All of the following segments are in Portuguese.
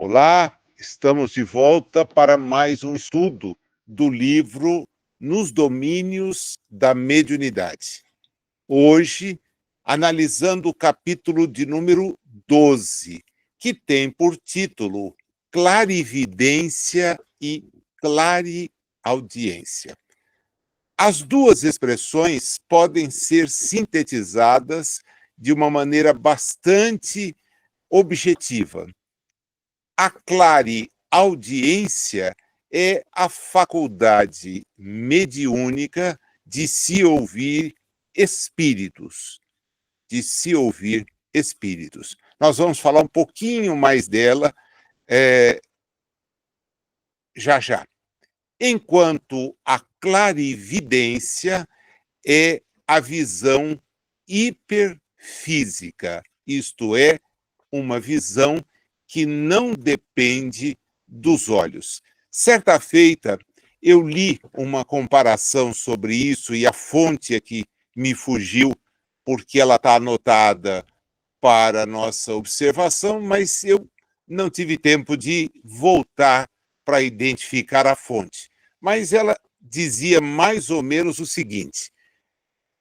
Olá, estamos de volta para mais um estudo do livro Nos Domínios da Mediunidade. Hoje, analisando o capítulo de número 12, que tem por título Clarividência e Clareaudiência. As duas expressões podem ser sintetizadas de uma maneira bastante objetiva. A clareaudiência é a faculdade mediúnica de se ouvir espíritos, de se ouvir espíritos. Nós vamos falar um pouquinho mais dela já já. Enquanto a clarividência é a visão hiperfísica, isto é, uma visão que não depende dos olhos. Certa feita, eu li uma comparação sobre isso e a fonte aqui me fugiu, porque ela está anotada para nossa observação, mas eu não tive tempo de voltar para identificar a fonte. Mas ela dizia mais ou menos o seguinte: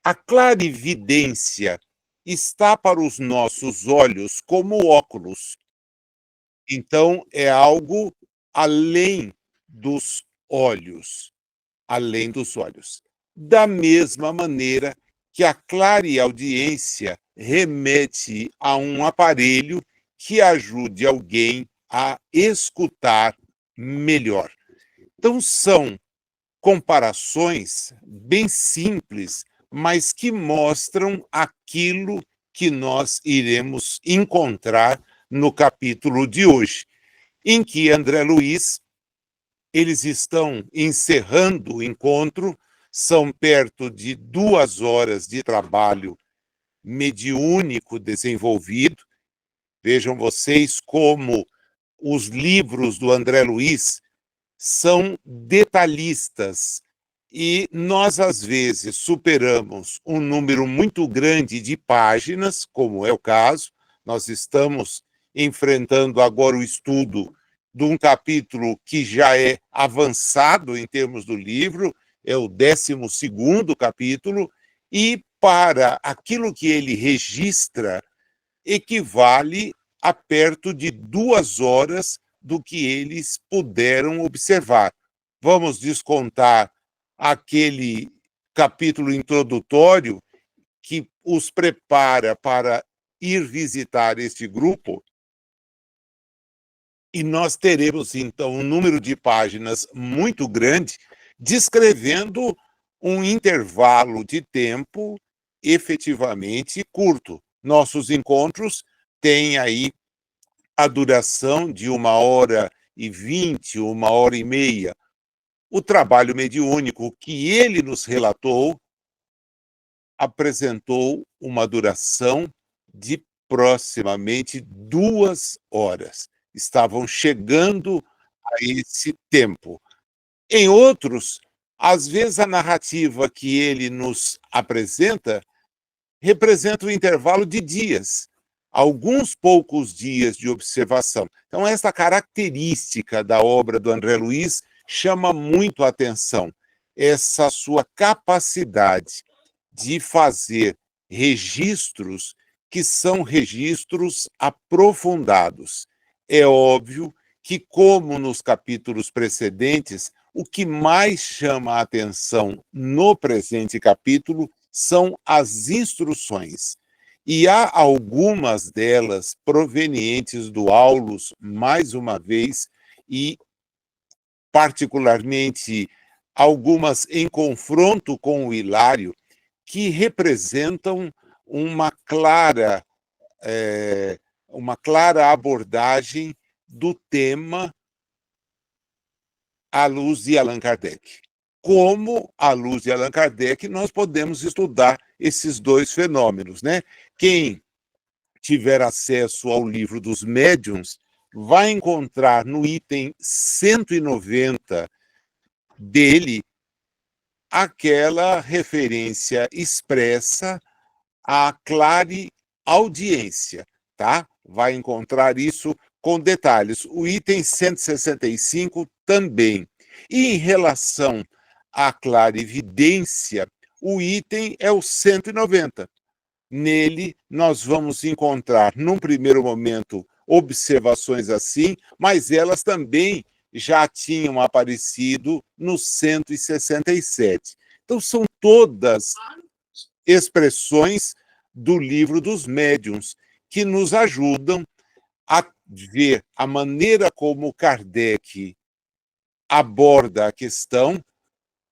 a clarividência está para os nossos olhos como óculos. Então, é algo além dos olhos, além dos olhos. Da mesma maneira que a clareaudiência remete a um aparelho que ajude alguém a escutar melhor. Então, são comparações bem simples, mas que mostram aquilo que nós iremos encontrar no capítulo de hoje, em que André Luiz, eles estão encerrando o encontro, são perto de 2 horas de trabalho mediúnico desenvolvido. Vejam vocês como os livros do André Luiz são detalhistas e nós, às vezes, superamos um número muito grande de páginas, como é o caso. Nós estamos enfrentando agora o estudo de um capítulo que já é avançado em termos do livro, é o 12º capítulo, e para aquilo que ele registra, equivale a perto de 2 horas do que eles puderam observar. Vamos descontar aquele capítulo introdutório que os prepara para ir visitar este grupo, e nós teremos, então, um número de páginas muito grande, descrevendo um intervalo de tempo efetivamente curto. Nossos encontros têm aí a duração de 1h20, 1h30. O trabalho mediúnico que ele nos relatou apresentou uma duração de proximamente 2 horas. Estavam chegando a esse tempo. Em outros, às vezes a narrativa que ele nos apresenta representa um intervalo de dias, alguns poucos dias de observação. Então, essa característica da obra do André Luiz chama muito a atenção, essa sua capacidade de fazer registros que são registros aprofundados. É óbvio que, como nos capítulos precedentes, o que mais chama a atenção no presente capítulo são as instruções. E há algumas delas provenientes do Aulus, mais uma vez, e particularmente algumas em confronto com o Hilário, que representam uma clara, uma clara abordagem do tema à luz de Allan Kardec. como, à luz de Allan Kardec, nós podemos estudar esses dois fenômenos, né? Quem tiver acesso ao livro dos médiuns vai encontrar no item 190 dele aquela referência expressa à clareaudiência, tá? Vai encontrar isso com detalhes. O item 165 também. E em relação à clarividência, o item é o 190. Nele, nós vamos encontrar, num primeiro momento, observações assim, mas elas também já tinham aparecido no 167. Então, são todas expressões do livro dos médiuns que nos ajudam a ver a maneira como Kardec aborda a questão,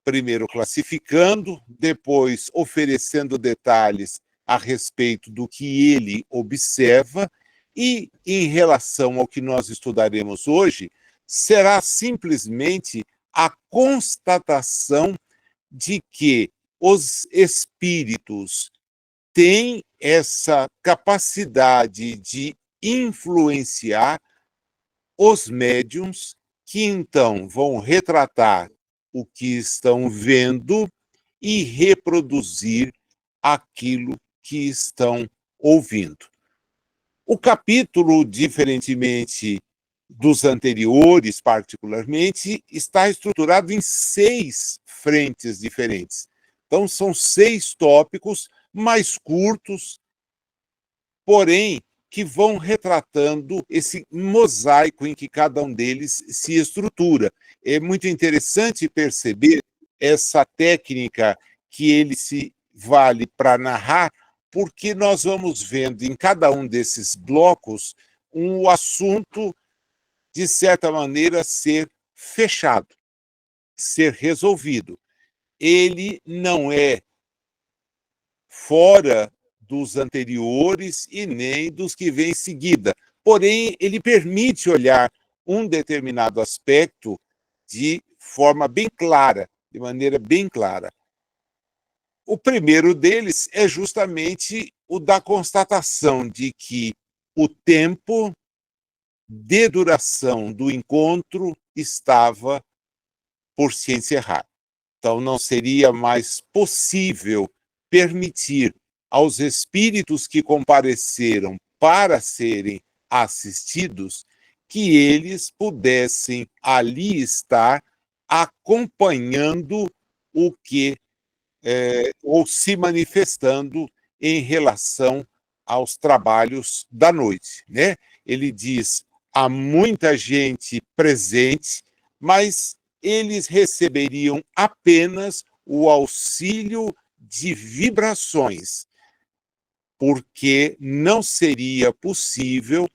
primeiro classificando, depois oferecendo detalhes a respeito do que ele observa, e em relação ao que nós estudaremos hoje, será simplesmente a constatação de que os espíritos têm essa capacidade de influenciar os médiums, que então vão retratar o que estão vendo e reproduzir aquilo que estão ouvindo. O capítulo, diferentemente dos anteriores, particularmente, está estruturado em 6 frentes diferentes. Então, são 6 tópicos mais curtos, porém, que vão retratando esse mosaico em que cada um deles se estrutura. É muito interessante perceber essa técnica que ele se vale para narrar, porque nós vamos vendo em cada um desses blocos um assunto, de certa maneira, ser fechado, ser resolvido. Ele não é fora dos anteriores e nem dos que vêm em seguida. Porém, ele permite olhar um determinado aspecto de forma bem clara, de maneira bem clara. O primeiro deles é justamente o da constatação de que o tempo de duração do encontro estava por se encerrar. Então, não seria mais possível permitir aos espíritos que compareceram para serem assistidos que eles pudessem ali estar acompanhando o que, ou se manifestando em relação aos trabalhos da noite, né? Ele diz: há muita gente presente, mas eles receberiam apenas o auxílio de vibrações, porque não seria possível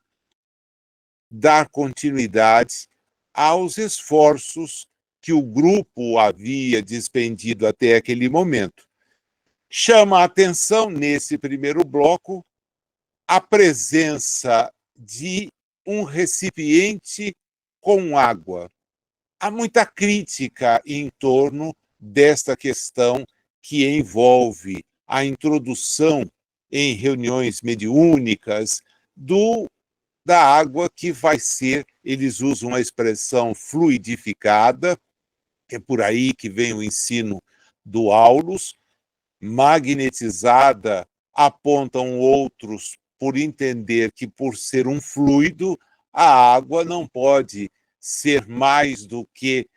dar continuidade aos esforços que o grupo havia despendido até aquele momento. Chama a atenção, nesse primeiro bloco, a presença de um recipiente com água. Há muita crítica em torno desta questão que envolve a introdução em reuniões mediúnicas da água que vai ser, eles usam a expressão fluidificada, é por aí que vem o ensino do Aulus, magnetizada, apontam outros por entender que, por ser um fluido, a água não pode ser mais do que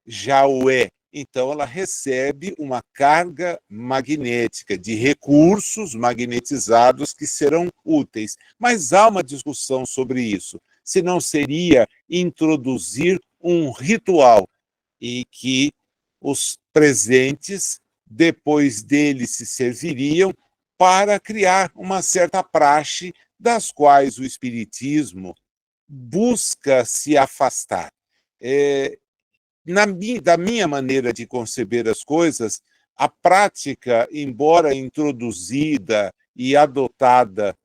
já o é. Então, ela recebe uma carga magnética de recursos magnetizados que serão úteis. Mas há uma discussão sobre isso. Se não seria introduzir um ritual e que os presentes, depois dele, se serviriam para criar uma certa praxe das quais o Espiritismo busca se afastar. Da minha maneira de conceber as coisas, a prática, embora introduzida e adotada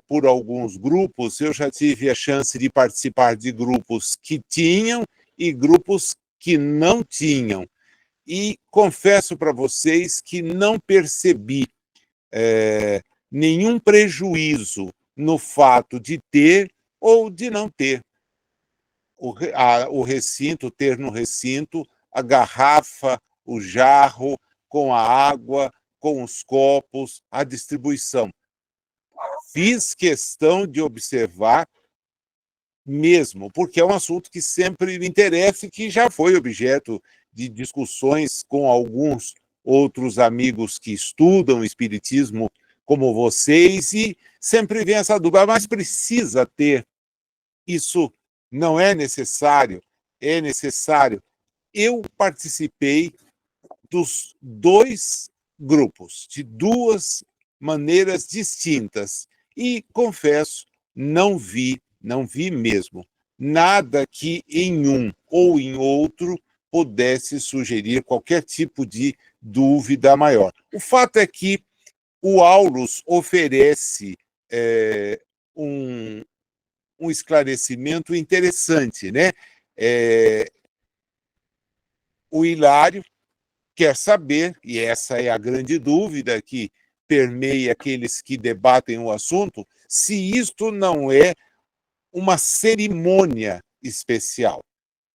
por alguns grupos, eu já tive a chance de participar de grupos que tinham e grupos que não tinham. e confesso para vocês que não percebi nenhum prejuízo no fato de ter ou de não ter o recinto, ter no recinto a garrafa, o jarro, com a água, com os copos, a distribuição. Fiz questão de observar mesmo, porque é um assunto que sempre me interessa e que já foi objeto de discussões com alguns outros amigos que estudam espiritismo como vocês, e sempre vem essa dúvida, mas precisa ter isso, não é necessário, é necessário. Eu participei dos dois grupos, de duas maneiras distintas, e confesso, não vi mesmo, nada que em um ou em outro pudesse sugerir qualquer tipo de dúvida maior. O fato é que o Aulus oferece um, um esclarecimento interessante, né? O Hilário quer saber, e essa é a grande dúvida que permeia aqueles que debatem o assunto, se isto não é uma cerimônia especial.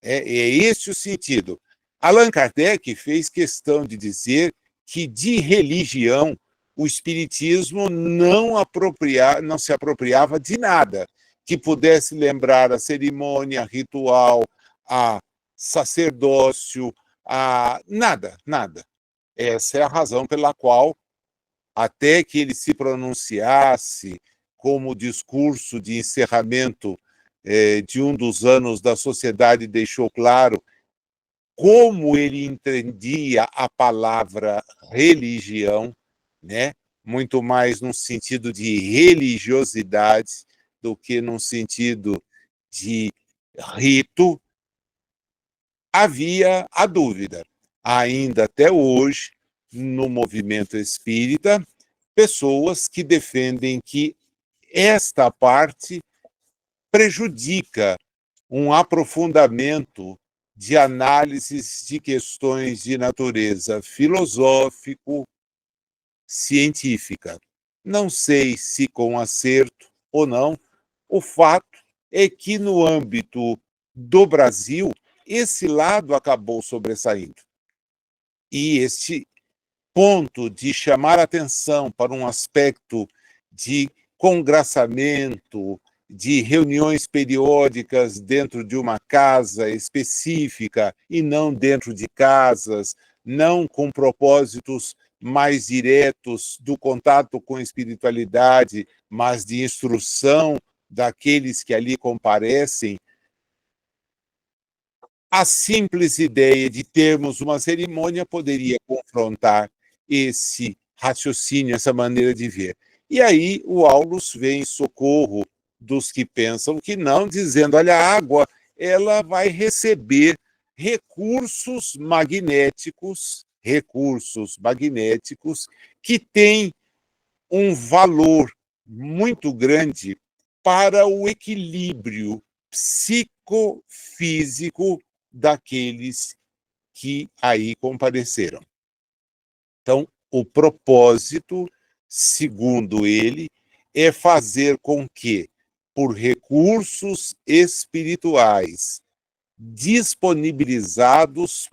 É esse o sentido. Allan Kardec fez questão de dizer que de religião o espiritismo não se apropriava de nada que pudesse lembrar a cerimônia, ritual, a sacerdócio, a nada, nada. Essa é a razão pela qual, até que ele se pronunciasse como discurso de encerramento de um dos anos da sociedade, deixou claro como ele entendia a palavra religião, né? Muito mais num sentido de religiosidade do que num sentido de rito. Havia a dúvida. Ainda até hoje, no movimento espírita, pessoas que defendem que esta parte prejudica um aprofundamento de análises de questões de natureza filosófico-científica. Não sei se com acerto ou não, o fato é que no âmbito do Brasil, esse lado acabou sobressaindo. E este ponto de chamar atenção para um aspecto de congraçamento, de reuniões periódicas dentro de uma casa específica e não dentro de casas, não com propósitos mais diretos do contato com a espiritualidade, mas de instrução daqueles que ali comparecem. A simples ideia de termos uma cerimônia poderia confrontar esse raciocínio, essa maneira de ver. E aí o Aulus vem em socorro dos que pensam que não, dizendo, olha, a água ela vai receber recursos magnéticos que têm um valor muito grande para o equilíbrio psicofísico daqueles que aí compareceram. Então, o propósito, segundo ele, é fazer com que, por recursos espirituais disponibilizados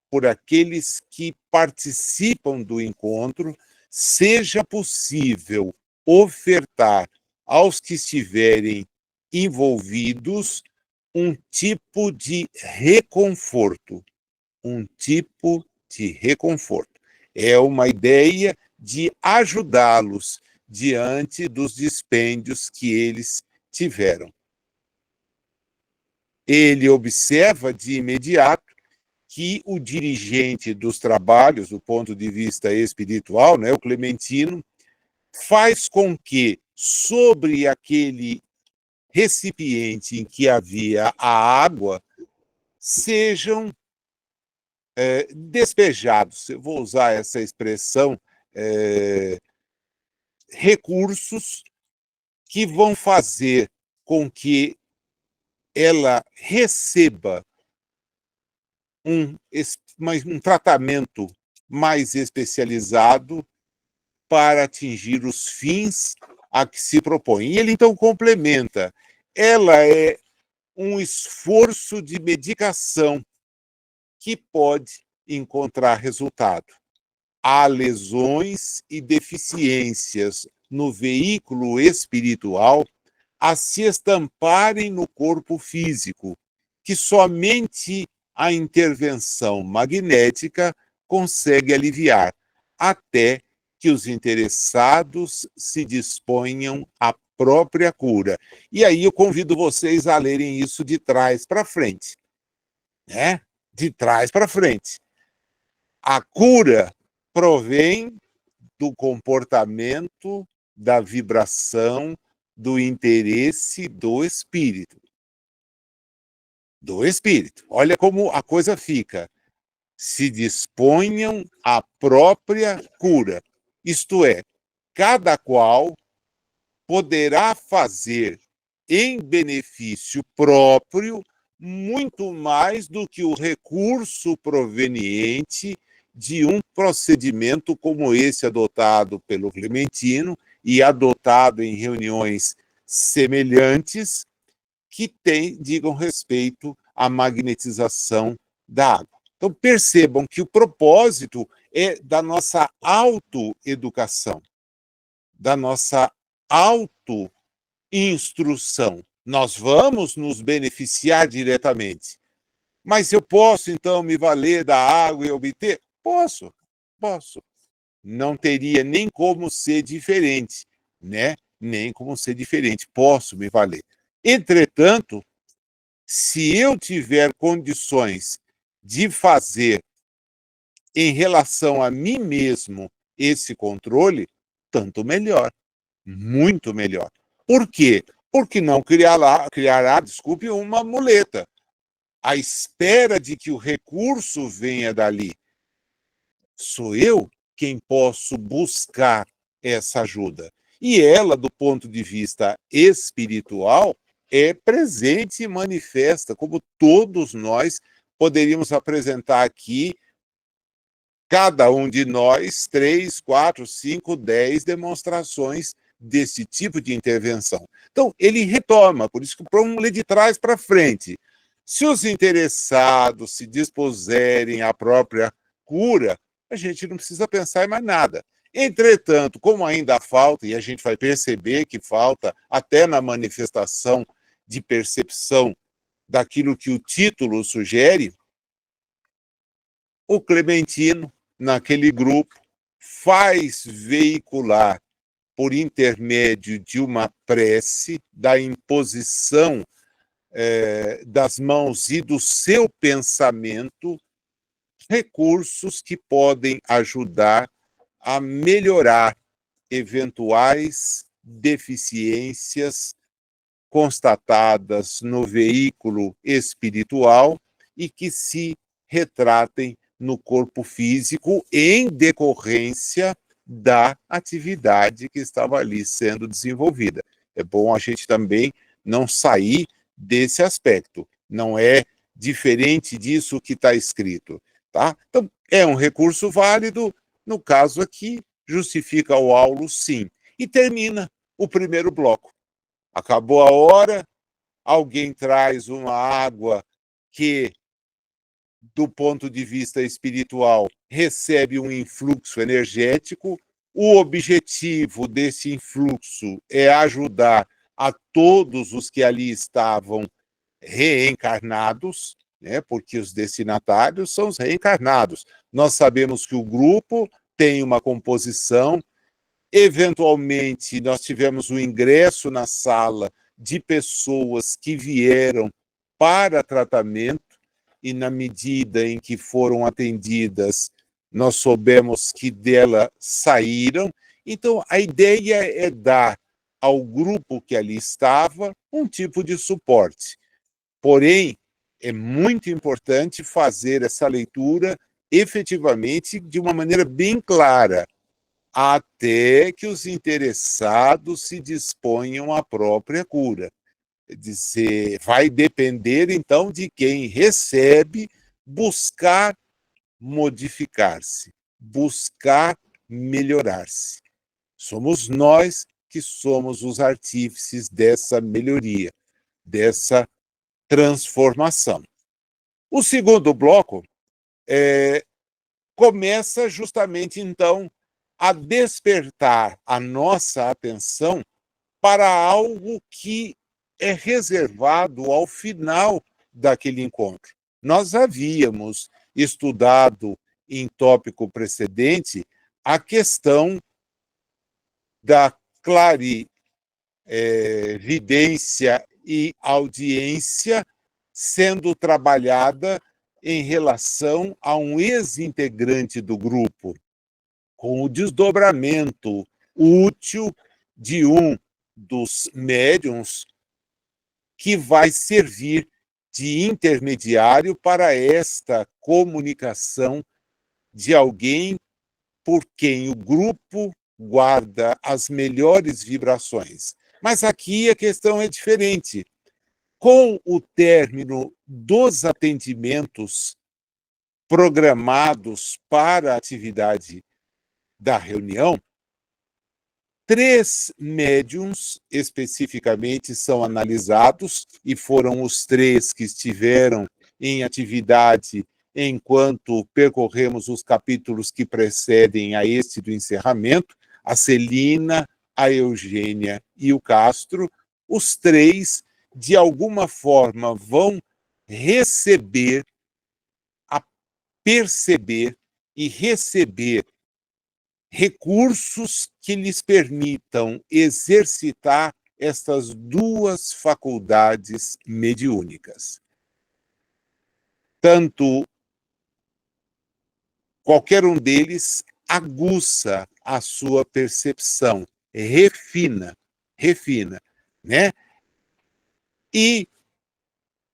por aqueles que participam do encontro, seja possível ofertar aos que estiverem envolvidos um tipo de reconforto, um tipo de reconforto. É uma ideia de ajudá-los diante dos dispêndios que eles tiveram. Ele observa de imediato que o dirigente dos trabalhos, do ponto de vista espiritual, né, o Clementino, faz com que, sobre aquele recipiente em que havia a água, sejam despejados, eu vou usar essa expressão, recursos que vão fazer com que ela receba um tratamento mais especializado para atingir os fins a que se propõe. E ele, então, complementa. Ela é um esforço de medicação que pode encontrar resultado. Há lesões e deficiências no veículo espiritual a se estamparem no corpo físico, que somente a intervenção magnética consegue aliviar, até que os interessados se disponham à própria cura. E aí eu convido vocês a lerem isso de trás para frente, né? De trás para frente. A cura provém do comportamento, da vibração, do interesse do espírito. Do espírito. Olha como a coisa fica. Se disponham à própria cura. Isto é, cada qual poderá fazer em benefício próprio muito mais do que o recurso proveniente de um procedimento como esse adotado pelo Clementino e adotado em reuniões semelhantes que digam respeito à magnetização da água. Então, percebam que o propósito é da nossa autoeducação, da nossa autoinstrução. Nós vamos nos beneficiar diretamente. Mas eu posso, então, me valer da água e obter? Posso. Não teria nem como ser diferente, né? Nem como ser diferente. Posso me valer. Entretanto, se eu tiver condições de fazer em relação a mim mesmo esse controle, tanto melhor, muito melhor. Por quê? Porque não criará, desculpe, uma muleta, à espera de que o recurso venha dali. Sou eu quem posso buscar essa ajuda. E ela, do ponto de vista espiritual, é presente e manifesta, como todos nós poderíamos apresentar aqui, cada um de nós, 3, 4, 5, 10 demonstrações desse tipo de intervenção. Então, ele retoma, por isso que vamos ler de trás para frente. Se os interessados se dispuserem à própria cura, a gente não precisa pensar em mais nada. Entretanto, como ainda falta, e a gente vai perceber que falta até na manifestação de percepção daquilo que o título sugere, o Clementino, naquele grupo, faz veicular, por intermédio de uma prece, da imposição das mãos e do seu pensamento, recursos que podem ajudar a melhorar eventuais deficiências constatadas no veículo espiritual e que se retratem no corpo físico em decorrência da atividade que estava ali sendo desenvolvida. É bom a gente também não sair desse aspecto. Não é diferente disso que está escrito. Tá? Então, é um recurso válido, no caso aqui, justifica o aulo, sim. E termina o primeiro bloco. Acabou a hora, alguém traz uma água que, do ponto de vista espiritual, recebe um influxo energético. O objetivo desse influxo é ajudar a todos os que ali estavam reencarnados, né, porque os destinatários são os reencarnados. Nós sabemos que o grupo tem uma composição. Eventualmente, nós tivemos o ingresso na sala de pessoas que vieram para tratamento, e na medida em que foram atendidas, nós soubemos que dela saíram. Então, a ideia é dar ao grupo que ali estava um tipo de suporte. Porém, é muito importante fazer essa leitura efetivamente de uma maneira bem clara, até que os interessados se disponham à própria cura. Quer dizer, vai depender, então, de quem recebe buscar modificar-se, buscar melhorar-se. Somos nós que somos os artífices dessa melhoria, dessa transformação. O segundo bloco começa justamente, então, a despertar a nossa atenção para algo que é reservado ao final daquele encontro. Nós havíamos estudado em tópico precedente a questão da clarividência e audiência sendo trabalhada em relação a um ex-integrante do grupo, com o desdobramento útil de um dos médiuns que vai servir de intermediário para esta comunicação de alguém por quem o grupo guarda as melhores vibrações. Mas aqui a questão é diferente. Com o término dos atendimentos programados para a atividade da reunião, 3 médiuns especificamente são analisados, e foram os 3 que estiveram em atividade enquanto percorremos os capítulos que precedem a este do encerramento: a Celina, a Eugênia e o Castro. Os 3, de alguma forma, vão receber, perceber e receber recursos que lhes permitam exercitar estas 2 faculdades mediúnicas. Tanto qualquer um deles aguça a sua percepção, refina, né? E,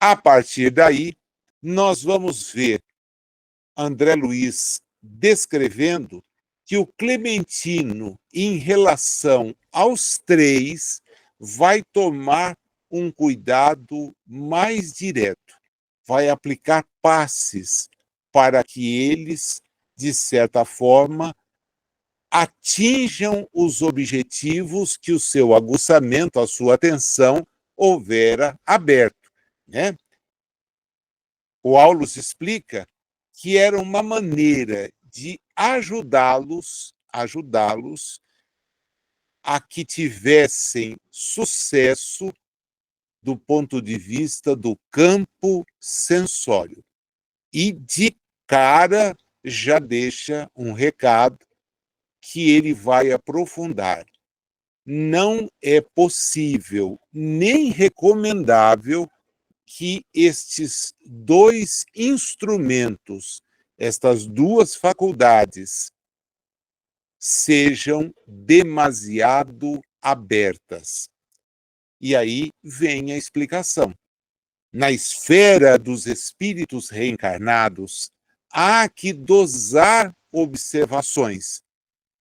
a partir daí, nós vamos ver André Luiz descrevendo que o Clementino, em relação aos 3, vai tomar um cuidado mais direto, vai aplicar passes para que eles, de certa forma, atinjam os objetivos que o seu aguçamento, a sua atenção, houvera aberto, né? O Aulus explica que era uma maneira de ajudá-los a que tivessem sucesso do ponto de vista do campo sensório. E, de cara, já deixa um recado que ele vai aprofundar. Não é possível nem recomendável que estes 2 instrumentos, estas 2 faculdades, sejam demasiado abertas. E aí vem a explicação. Na esfera dos espíritos reencarnados, há que dosar observações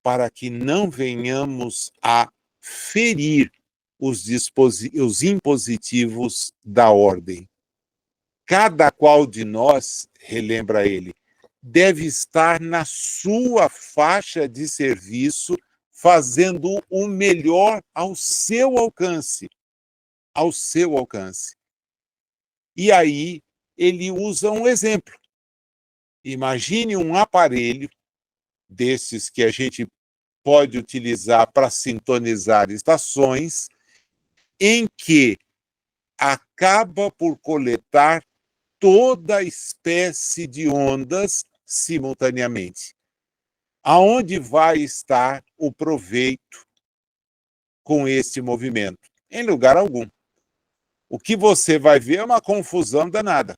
para que não venhamos a ferir os impositivos da ordem. Cada qual de nós, relembra ele, deve estar na sua faixa de serviço, fazendo o melhor ao seu alcance. Ao seu alcance. E aí ele usa um exemplo. Imagine um aparelho desses que a gente pode utilizar para sintonizar estações, em que acaba por coletar toda espécie de ondas simultaneamente. Aonde vai estar o proveito com esse movimento? Em lugar algum. O que você vai ver é uma confusão danada,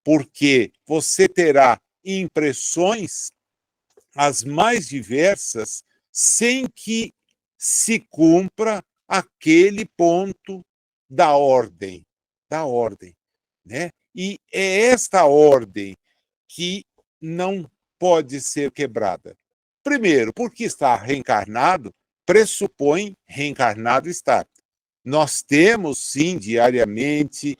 porque você terá impressões as mais diversas sem que se cumpra aquele ponto da ordem, né? E é esta ordem que não pode ser quebrada. Primeiro, porque está reencarnado, pressupõe reencarnado estar. Nós temos, sim, diariamente,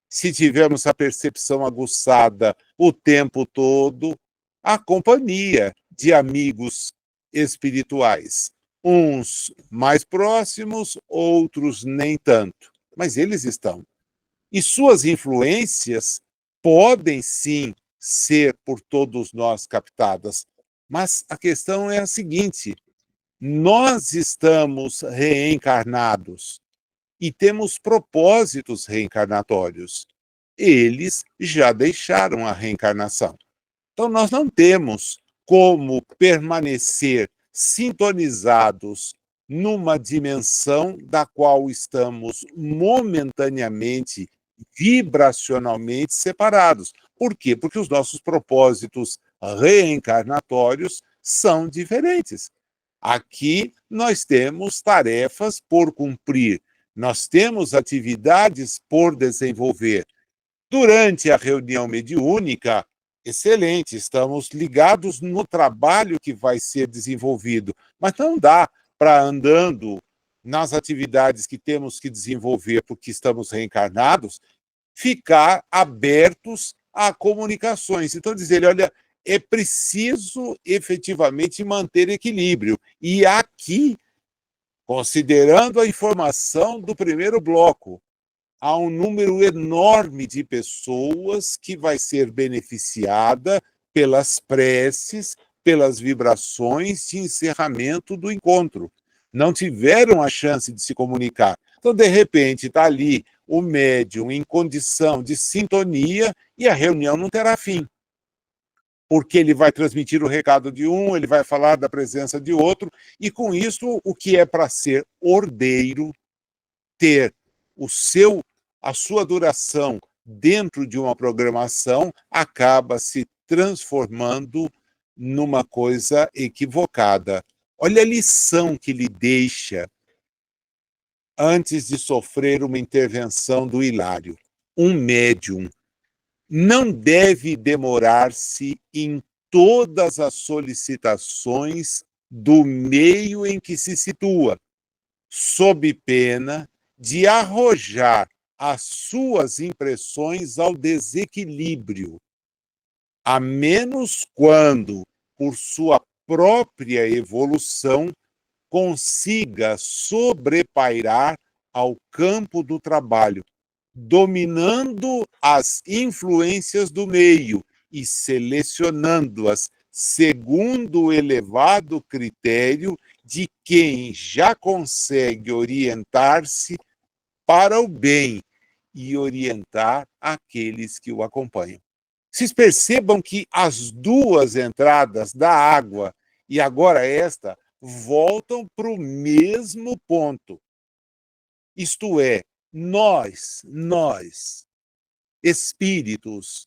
se tivermos a percepção aguçada, o tempo todo a companhia de amigos espirituais. Uns mais próximos, outros nem tanto, mas eles estão. E suas influências podem sim ser por todos nós captadas. Mas a questão é a seguinte: nós estamos reencarnados e temos propósitos reencarnatórios. Eles já deixaram a reencarnação. Então, nós não temos como permanecer sintonizados numa dimensão da qual estamos momentaneamente, vibracionalmente separados. Por quê? Porque os nossos propósitos reencarnatórios são diferentes. Aqui nós temos tarefas por cumprir, nós temos atividades por desenvolver. Durante a reunião mediúnica, excelente, estamos ligados no trabalho que vai ser desenvolvido, mas não dá para, andando nas atividades que temos que desenvolver porque estamos reencarnados, ficar abertos a comunicações. Então, dizer, olha, é preciso efetivamente manter equilíbrio. E aqui, considerando a informação do primeiro bloco, há um número enorme de pessoas que vai ser beneficiada pelas preces, pelas vibrações de encerramento do encontro. Não tiveram a chance de se comunicar. Então, de repente, está ali o médium em condição de sintonia e a reunião não terá fim. Porque ele vai transmitir o recado de um, ele vai falar da presença de outro, e com isso, o que é para ser ordeiro, ter a sua duração dentro de uma programação, acaba se transformando numa coisa equivocada. Olha a lição que lhe deixa antes de sofrer uma intervenção do Hilário. Um médium não deve demorar-se em todas as solicitações do meio em que se situa, sob pena de arrojar as suas impressões ao desequilíbrio, a menos quando, por sua própria evolução, consiga sobrepairar ao campo do trabalho, dominando as influências do meio e selecionando-as segundo o elevado critério de quem já consegue orientar-se para o bem e orientar aqueles que o acompanham. Vocês percebam que as duas entradas da água e agora esta voltam para o mesmo ponto. Isto é, nós, espíritos,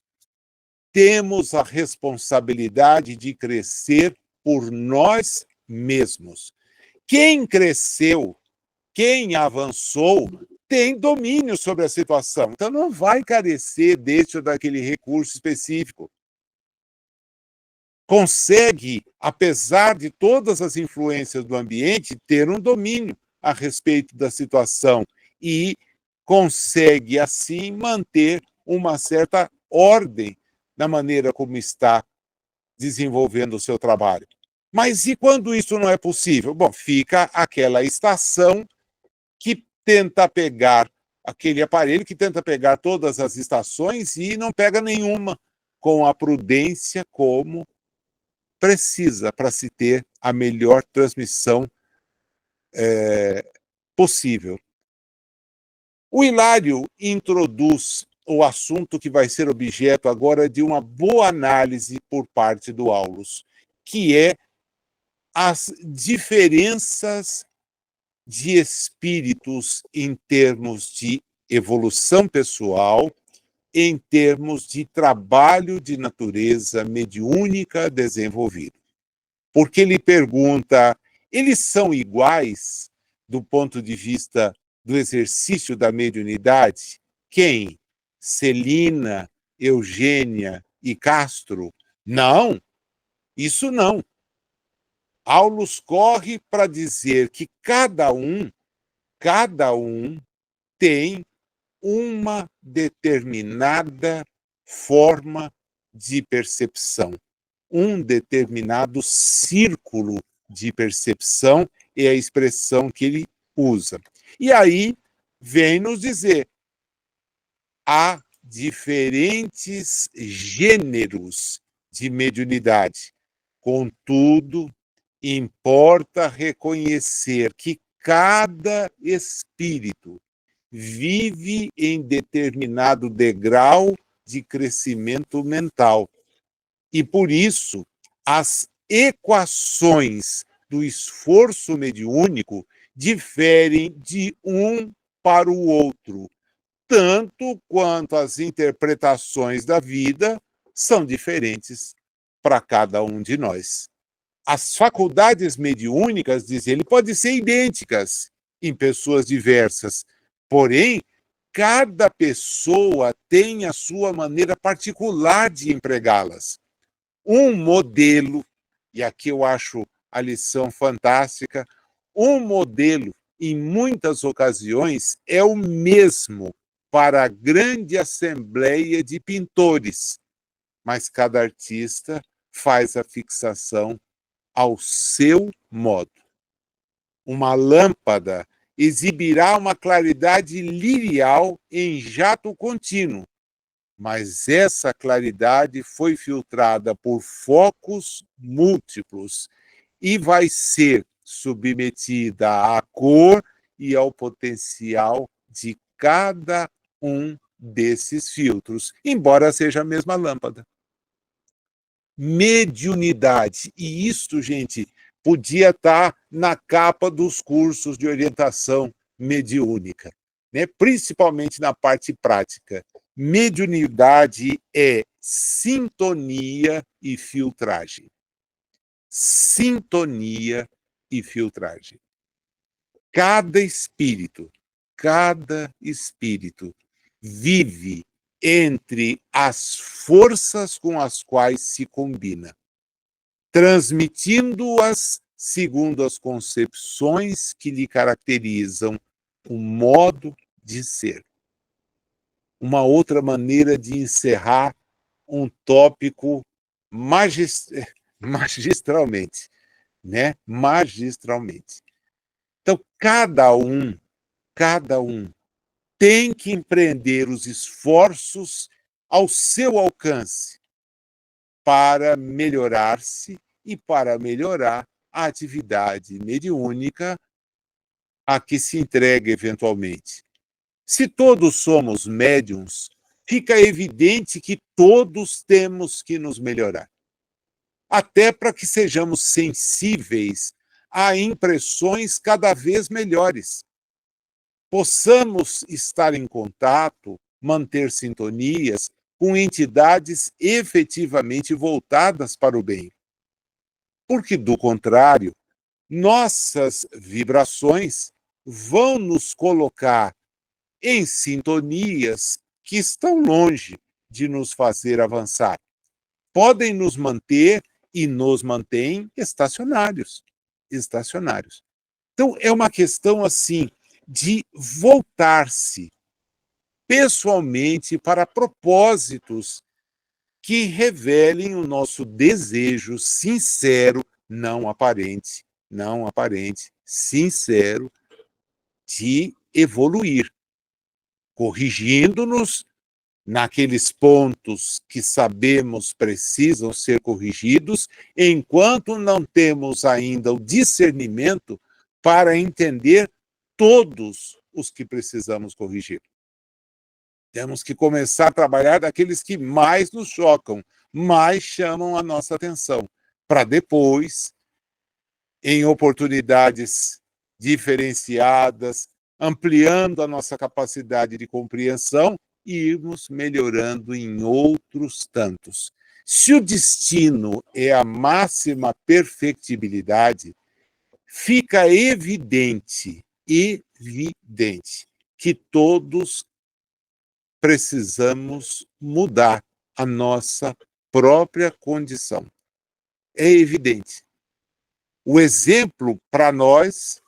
temos a responsabilidade de crescer por nós mesmos. Quem cresceu, quem avançou, tem domínio sobre a situação. Então, não vai carecer deste ou daquele recurso específico. Consegue, apesar de todas as influências do ambiente, ter um domínio a respeito da situação e consegue, assim, manter uma certa ordem na maneira como está desenvolvendo o seu trabalho. Mas e quando isso não é possível? Bom, fica aquela estação que tenta pegar, aquele aparelho que tenta pegar todas as estações e não pega nenhuma, com a prudência como precisa para se ter a melhor transmissão possível. O Hilário introduz o assunto que vai ser objeto agora de uma boa análise por parte do Aulus, que é as diferenças de espíritos em termos de evolução pessoal, em termos de trabalho de natureza mediúnica desenvolvido. Porque ele pergunta, eles são iguais do ponto de vista do exercício da mediunidade? Quem? Celina, Eugênia e Castro? Não, isso não. Aulus corre para dizer que cada um tem uma determinada forma de percepção, um determinado círculo de percepção é a expressão que ele usa. E aí vem nos dizer, há diferentes gêneros de mediunidade. Contudo, importa reconhecer que cada espírito vive em determinado degrau de crescimento mental. E por isso, as equações do esforço mediúnico diferem de um para o outro, tanto quanto as interpretações da vida são diferentes para cada um de nós. As faculdades mediúnicas, diz ele, podem ser idênticas em pessoas diversas, porém, cada pessoa tem a sua maneira particular de empregá-las. Um modelo, e aqui eu acho a lição fantástica, um modelo, em muitas ocasiões, é o mesmo para a grande assembleia de pintores, mas cada artista faz a fixação ao seu modo. Uma lâmpada exibirá uma claridade lirial em jato contínuo, mas essa claridade foi filtrada por focos múltiplos e vai ser submetida à cor e ao potencial de cada um desses filtros, embora seja a mesma lâmpada. Mediunidade. E isso, gente, podia estar na capa dos cursos de orientação mediúnica, né? Principalmente na parte prática. Mediunidade é sintonia e filtragem. Sintonia e filtragem. Cada espírito vive entre as forças com as quais se combina, transmitindo-as segundo as concepções que lhe caracterizam o modo de ser. Uma outra maneira de encerrar um tópico magistralmente, né? Magistralmente. Então, cada um tem que empreender os esforços ao seu alcance para melhorar-se e para melhorar a atividade mediúnica a que se entrega eventualmente. Se todos somos médiums, fica evidente que todos temos que nos melhorar, até para que sejamos sensíveis a impressões cada vez melhores. Possamos estar em contato, manter sintonias com entidades efetivamente voltadas para o bem. Porque, do contrário, nossas vibrações vão nos colocar em sintonias que estão longe de nos fazer avançar. Podem nos manter e nos mantêm estacionários. Então, é uma questão assim de voltar-se pessoalmente para propósitos que revelem o nosso desejo sincero, não aparente, sincero, de evoluir, corrigindo-nos naqueles pontos que sabemos precisam ser corrigidos, enquanto não temos ainda o discernimento para entender todos os que precisamos corrigir. Temos que começar a trabalhar daqueles que mais nos chocam, mais chamam a nossa atenção, para depois, em oportunidades diferenciadas, ampliando a nossa capacidade de compreensão, irmos melhorando em outros tantos. Se o destino é a máxima perfectibilidade, fica evidente que todos precisamos mudar a nossa própria condição. É evidente. O exemplo para nós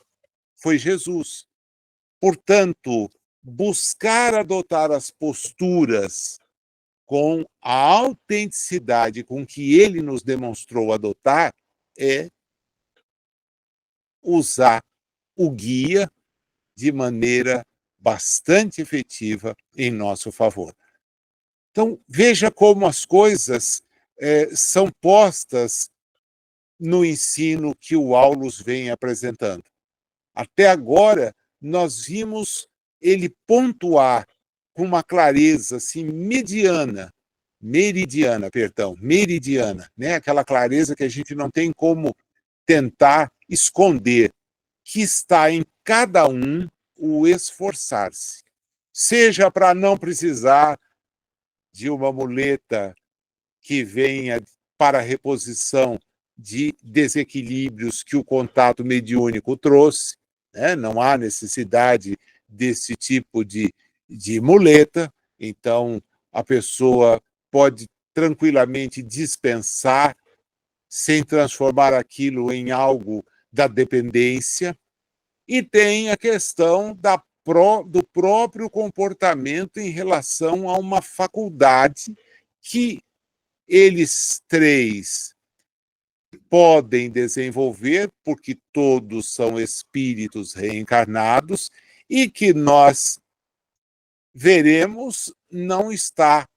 foi Jesus. Portanto, buscar adotar as posturas com a autenticidade com que ele nos demonstrou adotar, é usar o guia de maneira bastante efetiva em nosso favor. Então, veja como as coisas são postas no ensino que o Aulus vem apresentando. Até agora, nós vimos ele pontuar com uma clareza assim, meridiana, né? Aquela clareza que a gente não tem como tentar esconder, que está em cada um o esforçar-se. Seja para não precisar de uma muleta que venha para a reposição de desequilíbrios que o contato mediúnico trouxe, né? Não há necessidade desse tipo de muleta, então a pessoa pode tranquilamente dispensar sem transformar aquilo em algo da dependência. E tem a questão do próprio comportamento em relação a uma faculdade que eles três podem desenvolver, porque todos são espíritos reencarnados, e que nós veremos não está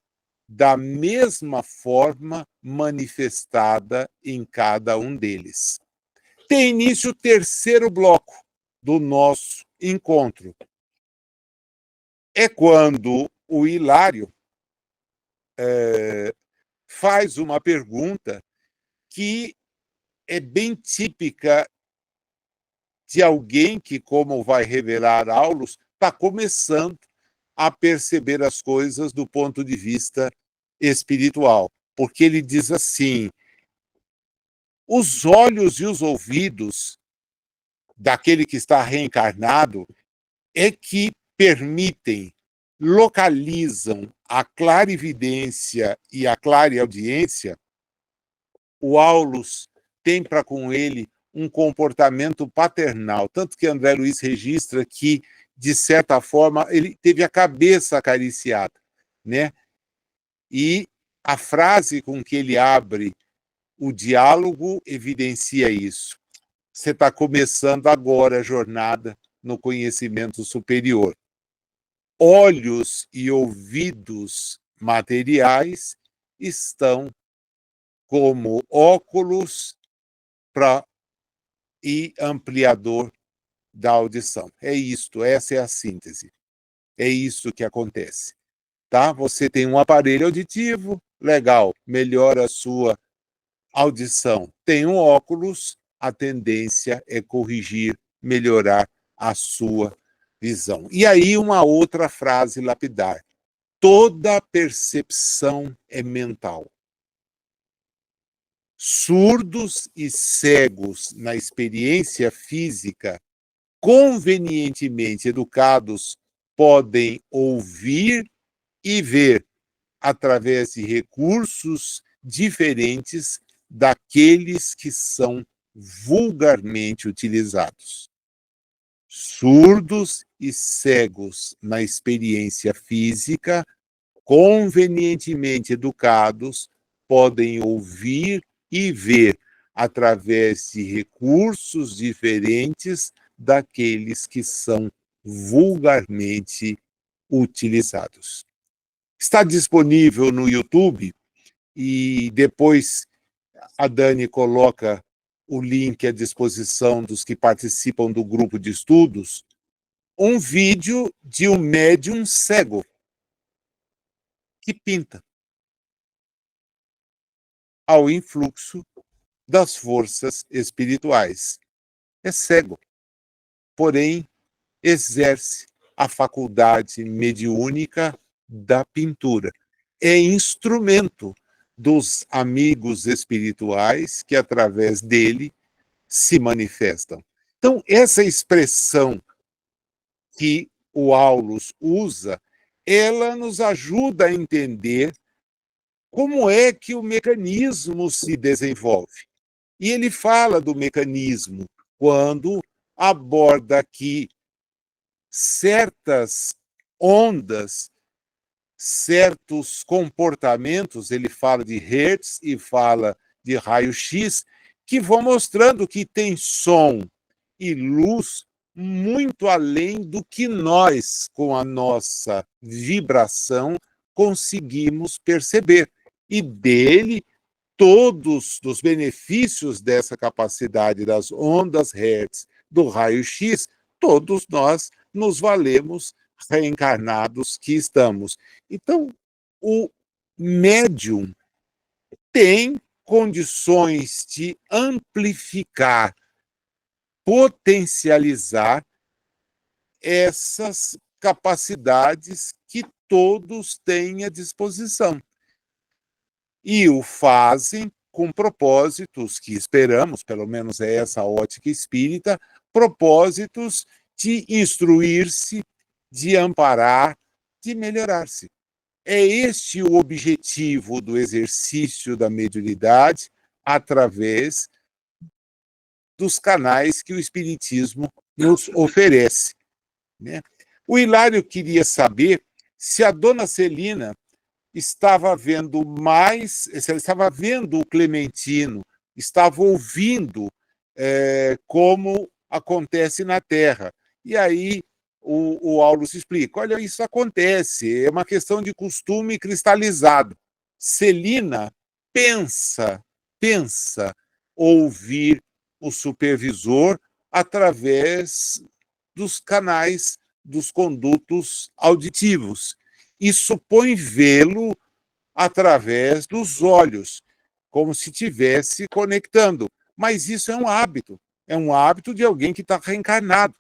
da mesma forma manifestada em cada um deles. Tem início o terceiro bloco do nosso encontro. É quando o Hilário faz uma pergunta que é bem típica de alguém que, como vai revelar Aulus, está começando a perceber as coisas do ponto de vista espiritual. Porque ele diz assim: os olhos e os ouvidos daquele que está reencarnado é que permitem, localizam a clarividência e a clareaudiência. O Aulus tem para com ele um comportamento paternal, tanto que André Luiz registra que, de certa forma, ele teve a cabeça acariciada, né? E a frase com que ele abre o diálogo evidencia isso. Você está começando agora a jornada no conhecimento superior. Olhos e ouvidos materiais estão como óculos e ampliador da audição. É isto, essa é a síntese. É isso que acontece. Tá? Você tem um aparelho auditivo, legal, melhora a sua audição. Tem um óculos, a tendência é corrigir, melhorar a sua visão. E aí uma outra frase lapidar. Toda percepção é mental. Surdos e cegos na experiência física, convenientemente educados, podem ouvir e ver através de recursos diferentes daqueles que são vulgarmente utilizados. Surdos e cegos na experiência física, convenientemente educados, podem ouvir e ver através de recursos diferentes daqueles que são vulgarmente utilizados. Está disponível no YouTube e depois a Dani coloca o link à disposição dos que participam do grupo de estudos, um vídeo de um médium cego que pinta ao influxo das forças espirituais. É cego, porém exerce a faculdade mediúnica da pintura. É instrumento dos amigos espirituais que, através dele, se manifestam. Então, essa expressão que o Aulus usa, ela nos ajuda a entender como é que o mecanismo se desenvolve. E ele fala do mecanismo quando aborda que certas ondas certos comportamentos, ele fala de hertz e fala de raio-x, que vão mostrando que tem som e luz muito além do que nós, com a nossa vibração, conseguimos perceber. E dele, todos os benefícios dessa capacidade das ondas Hertz, do raio-x, todos nós nos valemos reencarnados que estamos. Então, o médium tem condições de amplificar, potencializar essas capacidades que todos têm à disposição. E o fazem com propósitos que esperamos, pelo menos é essa a ótica espírita, propósitos de instruir-se, de amparar, de melhorar-se. É este o objetivo do exercício da mediunidade através dos canais que o Espiritismo nos oferece, né? O Hilário queria saber se a dona Celina estava vendo mais, se ela estava vendo o Clementino, estava ouvindo como acontece na Terra. E aí o Aulus explica, olha, isso acontece, é uma questão de costume cristalizado. Celina pensa ouvir o supervisor através dos canais, dos condutos auditivos, e supõe vê-lo através dos olhos, como se estivesse conectando. Mas isso é um hábito de alguém que está reencarnado.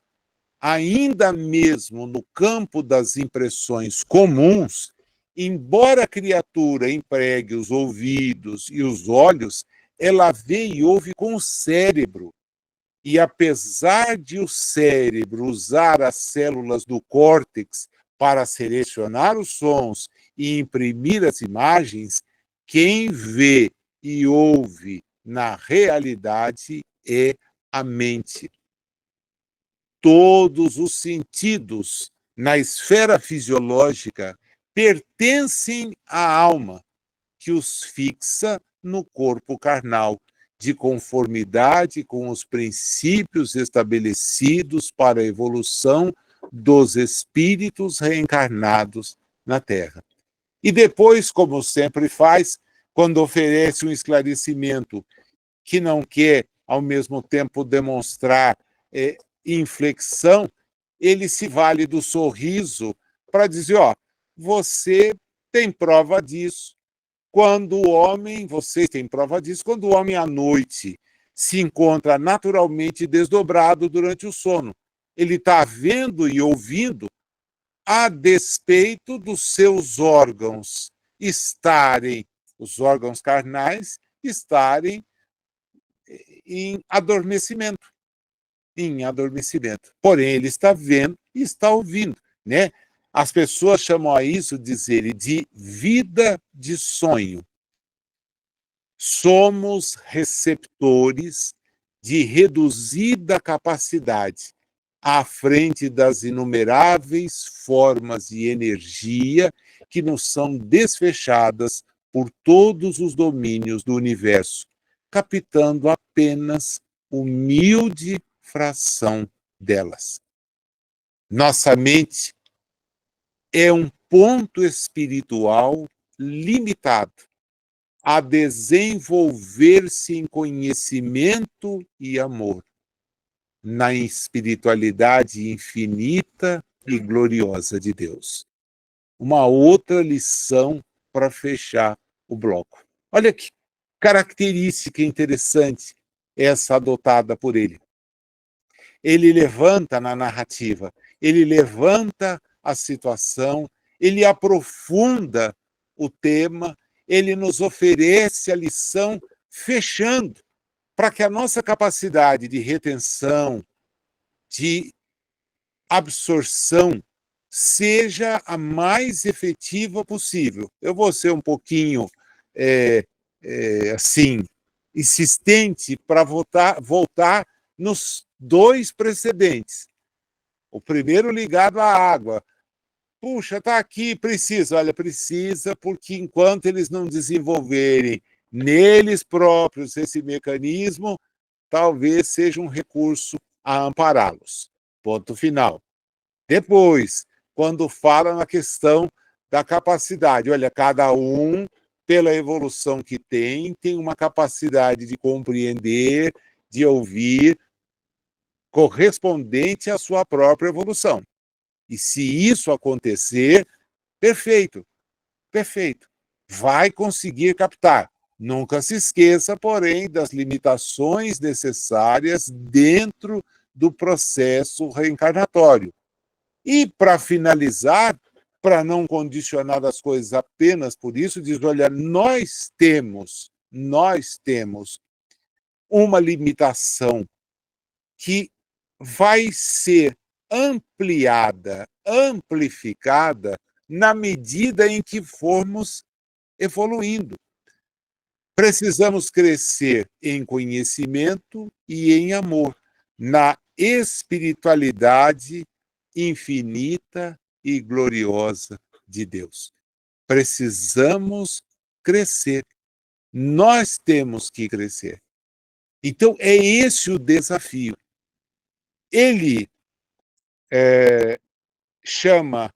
Ainda mesmo no campo das impressões comuns, embora a criatura empregue os ouvidos e os olhos, ela vê e ouve com o cérebro. E apesar de o cérebro usar as células do córtex para selecionar os sons e imprimir as imagens, quem vê e ouve na realidade é a mente. Todos os sentidos na esfera fisiológica pertencem à alma, que os fixa no corpo carnal, de conformidade com os princípios estabelecidos para a evolução dos espíritos reencarnados na Terra. E depois, como sempre faz, quando oferece um esclarecimento que não quer, ao mesmo tempo, demonstrar inflexão, ele se vale do sorriso para dizer, ó, você tem prova disso. Quando o homem, vocês têm prova disso, quando o homem à noite se encontra naturalmente desdobrado durante o sono, ele está vendo e ouvindo a despeito dos seus órgãos estarem, os órgãos carnais, estarem em adormecimento. Porém, ele está vendo e está ouvindo, né? As pessoas chamam a isso, dizer, de vida de sonho. Somos receptores de reduzida capacidade à frente das inumeráveis formas de energia que nos são desfechadas por todos os domínios do universo, captando apenas humilde fração delas. Nossa mente é um ponto espiritual limitado a desenvolver-se em conhecimento e amor, na espiritualidade infinita e gloriosa de Deus. Uma outra lição para fechar o bloco. Olha que característica interessante essa adotada por ele. Ele levanta na narrativa, ele levanta a situação, ele aprofunda o tema, ele nos oferece a lição fechando, para que a nossa capacidade de retenção, de absorção, seja a mais efetiva possível. Eu vou ser um pouquinho, assim, insistente para voltar nos dois precedentes. O primeiro ligado à água. puxa, está aqui, precisa. Olha, precisa, porque enquanto eles não desenvolverem neles próprios esse mecanismo, talvez seja um recurso a ampará-los. Ponto final. Depois, quando fala na questão da capacidade, olha, cada um, pela evolução que tem uma capacidade de compreender, de ouvir, correspondente à sua própria evolução. E se isso acontecer, perfeito, perfeito. Vai conseguir captar. Nunca se esqueça, porém, das limitações necessárias dentro do processo reencarnatório. E, para finalizar, para não condicionar as coisas apenas por isso, diz, olha, nós temos uma limitação que vai ser ampliada, amplificada, na medida em que formos evoluindo. Precisamos crescer em conhecimento e em amor, na espiritualidade infinita e gloriosa de Deus. Precisamos crescer. Nós temos que crescer. Então, é esse o desafio. Ele chama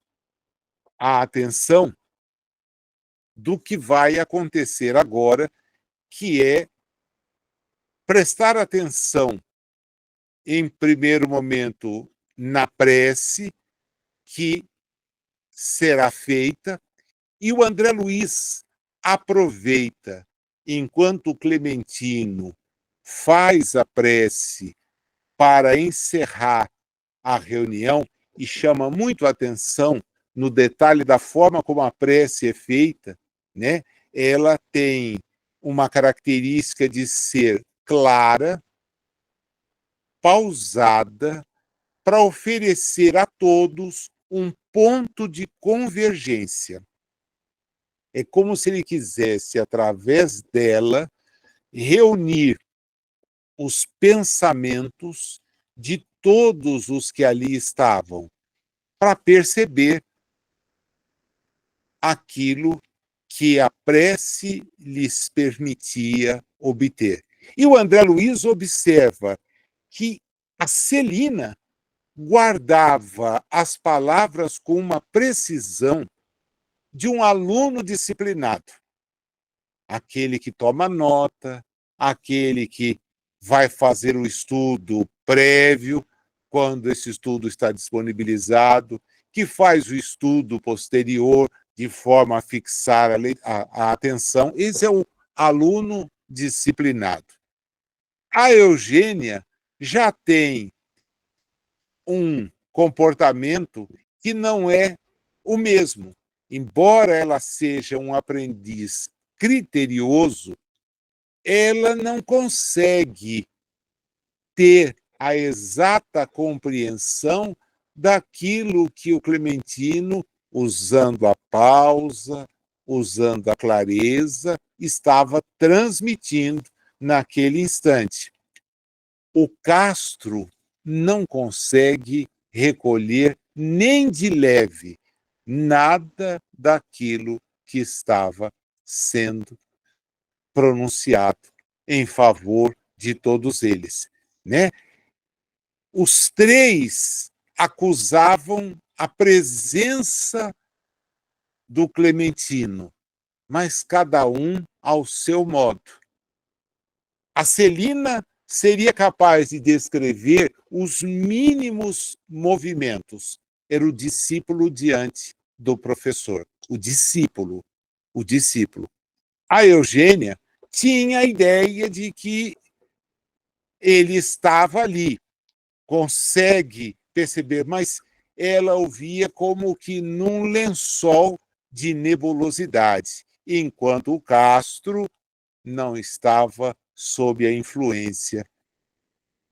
a atenção do que vai acontecer agora, que é prestar atenção, em primeiro momento, na prece que será feita, e o André Luiz aproveita, enquanto o Clementino faz a prece para encerrar a reunião, e chama muito a atenção no detalhe da forma como a prece é feita, né? Ela tem uma característica de ser clara, pausada, para oferecer a todos um ponto de convergência. É como se ele quisesse, através dela, reunir os pensamentos de todos os que ali estavam, para perceber aquilo que a prece lhes permitia obter. E o André Luiz observa que a Celina guardava as palavras com uma precisão de um aluno disciplinado. Aquele que toma nota, aquele que vai fazer o estudo prévio, quando esse estudo está disponibilizado, que faz o estudo posterior de forma a fixar a atenção. Esse é o aluno disciplinado. A Eugênia já tem um comportamento que não é o mesmo. Embora ela seja um aprendiz criterioso, ela não consegue ter a exata compreensão daquilo que o Clementino, usando a pausa, usando a clareza, estava transmitindo naquele instante. O Castro não consegue recolher nem de leve nada daquilo que estava sendo pronunciado em favor de todos eles, né? Os três acusavam a presença do Clementino, mas cada um ao seu modo. A Celina seria capaz de descrever os mínimos movimentos. Era o discípulo diante do professor. O discípulo. A Eugênia tinha a ideia de que ele estava ali, consegue perceber, mas ela o via como que num lençol de nebulosidade, enquanto o Castro não estava sob a influência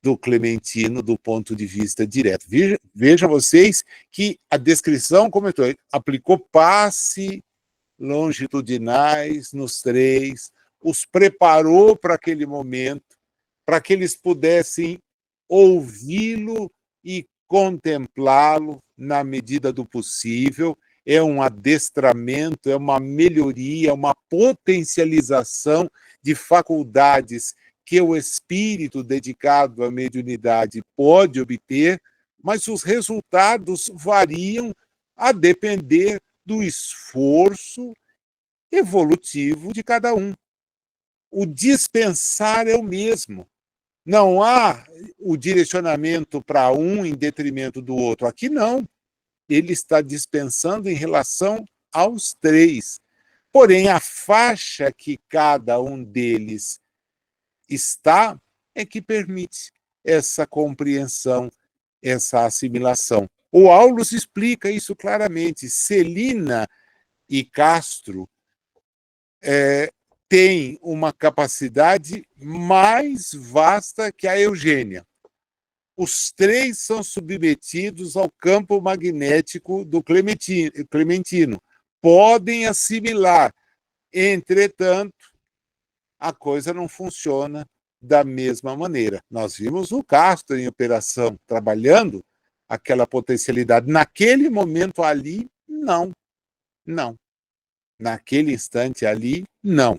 do Clementino do ponto de vista direto. Veja vocês que a descrição comentou, aplicou passe longitudinais nos três, os preparou para aquele momento, para que eles pudessem ouvi-lo e contemplá-lo na medida do possível, é um adestramento, é uma melhoria, uma potencialização de faculdades que o espírito dedicado à mediunidade pode obter, mas os resultados variam a depender do esforço evolutivo de cada um. O dispensar é o mesmo. Não há o direcionamento para um em detrimento do outro. Aqui não. Ele está dispensando em relação aos três. Porém, a faixa que cada um deles está é que permite essa compreensão, essa assimilação. O Aulus explica isso claramente. Celina e Castro têm uma capacidade mais vasta que a Eugênia. Os três são submetidos ao campo magnético do Clementino. Podem assimilar. Entretanto, a coisa não funciona da mesma maneira. Nós vimos o Castro em operação, trabalhando aquela potencialidade. Naquele momento ali, não. Não. Naquele instante ali, não.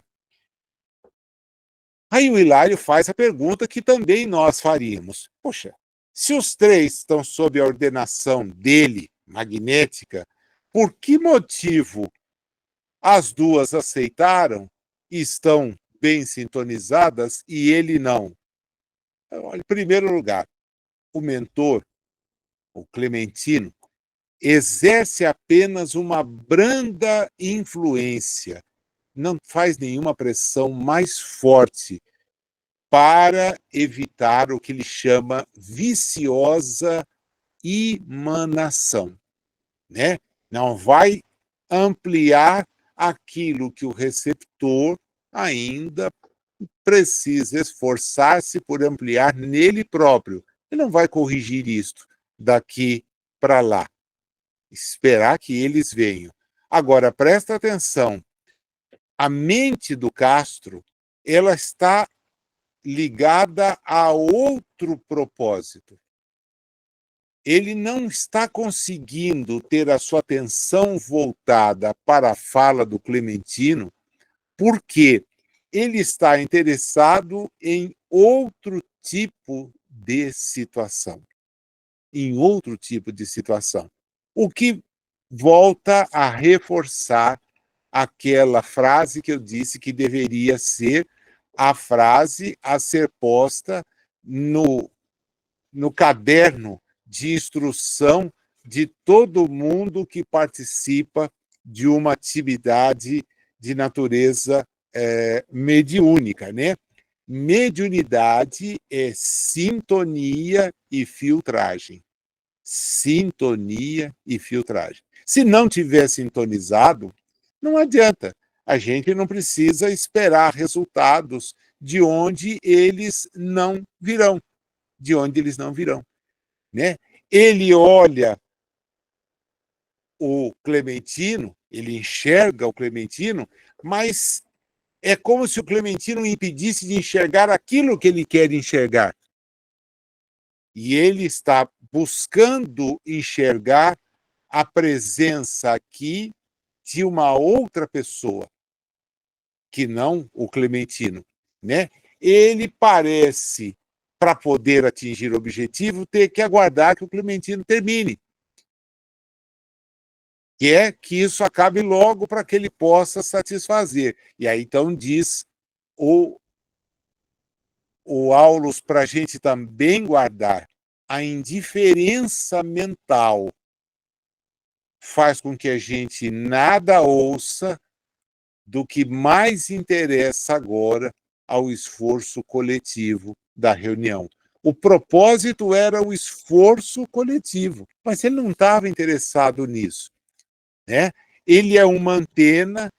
Aí o Hilário faz a pergunta que também nós faríamos. Poxa, se os três estão sob a ordenação dele, magnética, por que motivo as duas aceitaram e estão bem sintonizadas e ele não? Olha, em primeiro lugar, o mentor, o Clementino, exerce apenas uma branda influência, não faz nenhuma pressão mais forte para evitar o que ele chama viciosa emanação, né? Não vai ampliar aquilo que o receptor ainda precisa esforçar-se por ampliar nele próprio. Ele não vai corrigir isto daqui para lá. Esperar que eles venham. Agora, presta atenção. A mente do Castro, ela está ligada a outro propósito. Ele não está conseguindo ter a sua atenção voltada para a fala do Clementino, porque ele está interessado em outro tipo de situação. Em outro tipo de situação. O que volta a reforçar aquela frase que eu disse que deveria ser a frase a ser posta no caderno de instrução de todo mundo que participa de uma atividade de natureza mediúnica, né? Mediunidade é sintonia e filtragem. Sintonia e filtragem. Se não tiver sintonizado, não adianta. A gente não precisa esperar resultados de onde eles não virão. De onde eles não virão. Né? Ele olha o Clementino, ele enxerga o Clementino, mas é como se o Clementino o impedisse de enxergar aquilo que ele quer enxergar. E ele está buscando enxergar a presença aqui de uma outra pessoa, que não o Clementino, né? Ele parece, para poder atingir o objetivo, ter que aguardar que o Clementino termine. Quer que isso acabe logo para que ele possa satisfazer. E aí, então, diz o Aulus para a gente também guardar: a indiferença mental faz com que a gente nada ouça do que mais interessa agora ao esforço coletivo da reunião. O propósito era o esforço coletivo, mas ele não estava interessado nisso, né? Ele é uma antena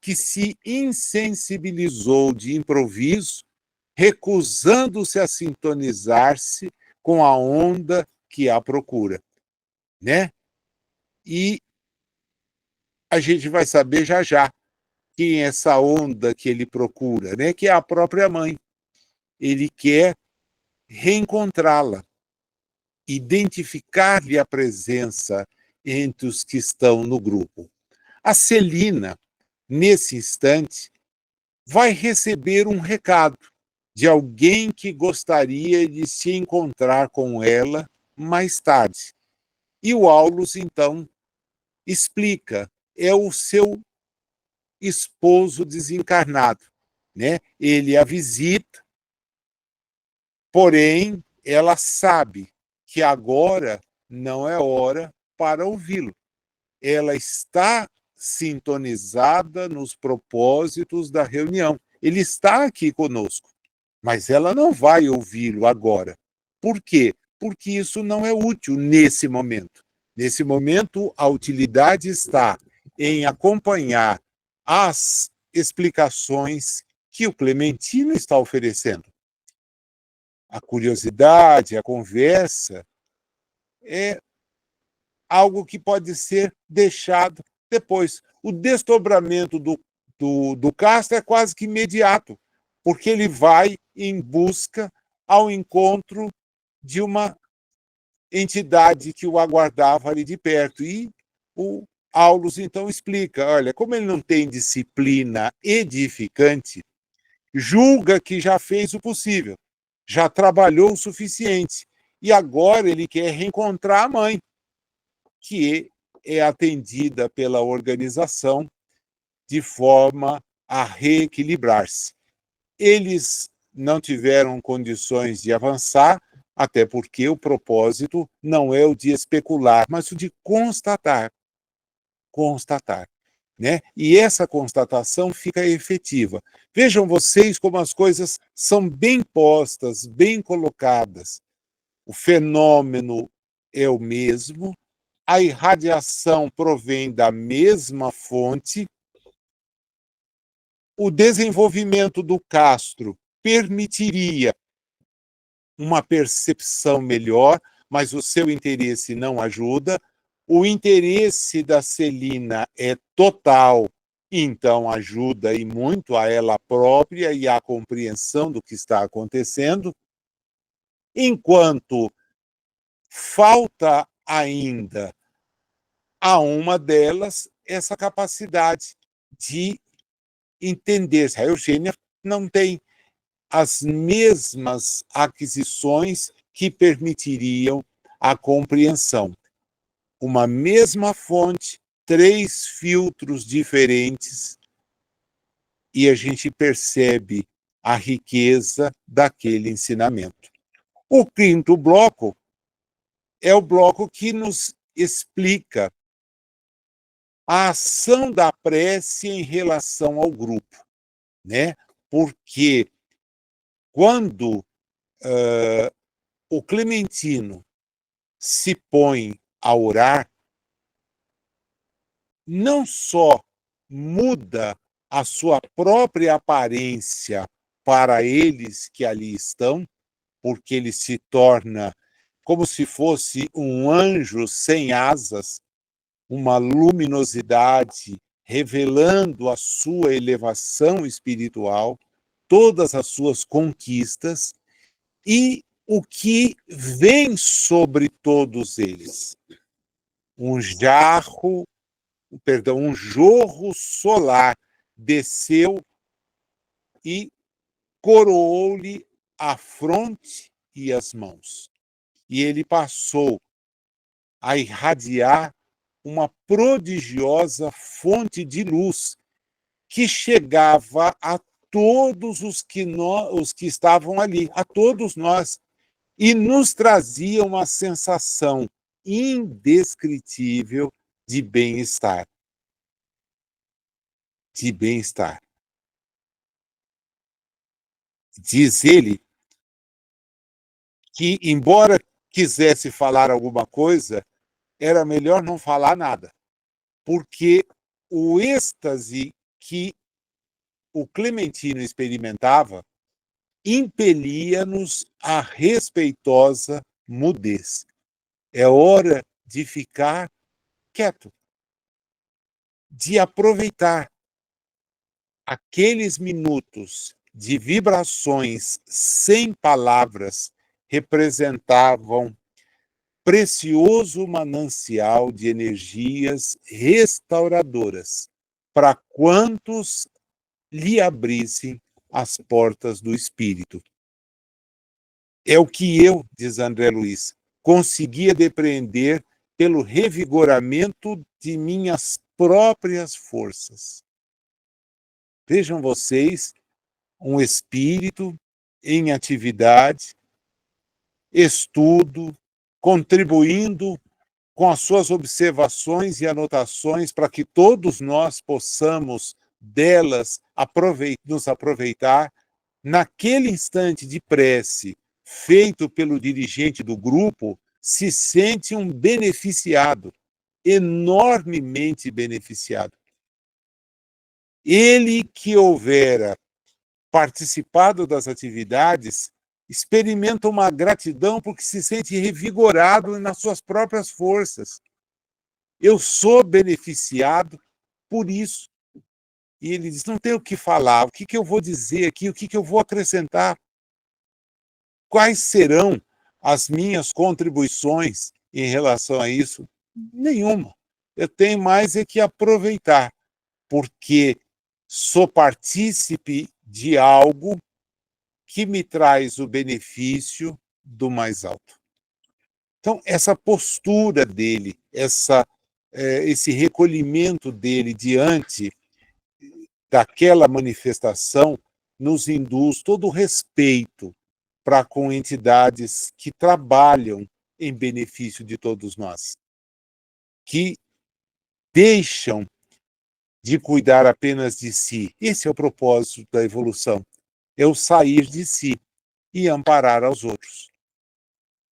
que se insensibilizou de improviso, recusando-se a sintonizar-se com a onda que a procura, né? E a gente vai saber já já quem é essa onda que ele procura, né? Que é a própria mãe. Ele quer reencontrá-la, identificar-lhe a presença entre os que estão no grupo. A Celina, nesse instante, vai receber um recado de alguém que gostaria de se encontrar com ela mais tarde. E o Aulus, então, explica, é o seu esposo desencarnado, né? Ele a visita, porém, ela sabe que agora não é hora para ouvi-lo. Ela está sintonizada nos propósitos da reunião. Ele está aqui conosco, mas ela não vai ouvi-lo agora. Por quê? Porque isso não é útil nesse momento. Nesse momento, a utilidade está em acompanhar as explicações que o Clementino está oferecendo. A curiosidade, a conversa, é algo que pode ser deixado depois. O desdobramento do Castro é quase que imediato, porque ele vai em busca ao encontro de uma entidade que o aguardava ali de perto. E o Aulus, então, explica, olha, como ele não tem disciplina edificante, julga que já fez o possível, já trabalhou o suficiente, e agora ele quer reencontrar a mãe, que é atendida pela organização de forma a reequilibrar-se. Eles não tiveram condições de avançar, até porque o propósito não é o de especular, mas o de constatar. Constatar. Né? E essa constatação fica efetiva. Vejam vocês como as coisas são bem postas, bem colocadas. O fenômeno é o mesmo, a irradiação provém da mesma fonte, o desenvolvimento do Castro permitiria uma percepção melhor, mas o seu interesse não ajuda. O interesse da Celina é total, então ajuda e muito a ela própria e à compreensão do que está acontecendo, enquanto falta ainda a uma delas essa capacidade de entender. A Eugênia não tem as mesmas aquisições que permitiriam a compreensão. Uma mesma fonte, 3 filtros diferentes, e a gente percebe a riqueza daquele ensinamento. O quinto bloco é o bloco que nos explica a ação da prece em relação ao grupo, né? Porque quando o Clementino se põe a orar, não só muda a sua própria aparência para eles que ali estão, porque ele se torna como se fosse um anjo sem asas, uma luminosidade revelando a sua elevação espiritual, todas as suas conquistas e o que vem sobre todos eles. Um jarro, perdão, um jorro solar desceu e coroou-lhe a fronte e as mãos. E ele passou a irradiar uma prodigiosa fonte de luz que chegava a todos os que estavam ali, a todos nós, e nos trazia uma sensação indescritível de bem-estar. De bem-estar. Diz ele que, embora quisesse falar alguma coisa, era melhor não falar nada, porque o êxtase que o Clementino experimentava impelia-nos à respeitosa mudez. É hora de ficar quieto, de aproveitar aqueles minutos de vibrações sem palavras representavam precioso manancial de energias restauradoras para quantos lhe abrissem as portas do Espírito. É o que eu, diz André Luiz, conseguia depreender pelo revigoramento de minhas próprias forças. Vejam vocês, um espírito em atividade, estudo, contribuindo com as suas observações e anotações para que todos nós possamos delas nos aproveitar naquele instante de prece feito pelo dirigente do grupo, se sente um beneficiado, enormemente beneficiado. Ele que houvera participado das atividades experimenta uma gratidão porque se sente revigorado nas suas próprias forças. Eu sou beneficiado por isso. E ele diz, não tenho o que falar, o que eu vou dizer aqui, o que eu vou acrescentar? Quais serão as minhas contribuições em relação a isso? Nenhuma. Eu tenho mais é que aproveitar, porque sou partícipe de algo que me traz o benefício do mais alto. Então, essa postura dele, esse recolhimento dele diante daquela manifestação, nos induz todo o respeito para com entidades que trabalham em benefício de todos nós, que deixam de cuidar apenas de si. Esse é o propósito da evolução, é o sair de si e amparar aos outros.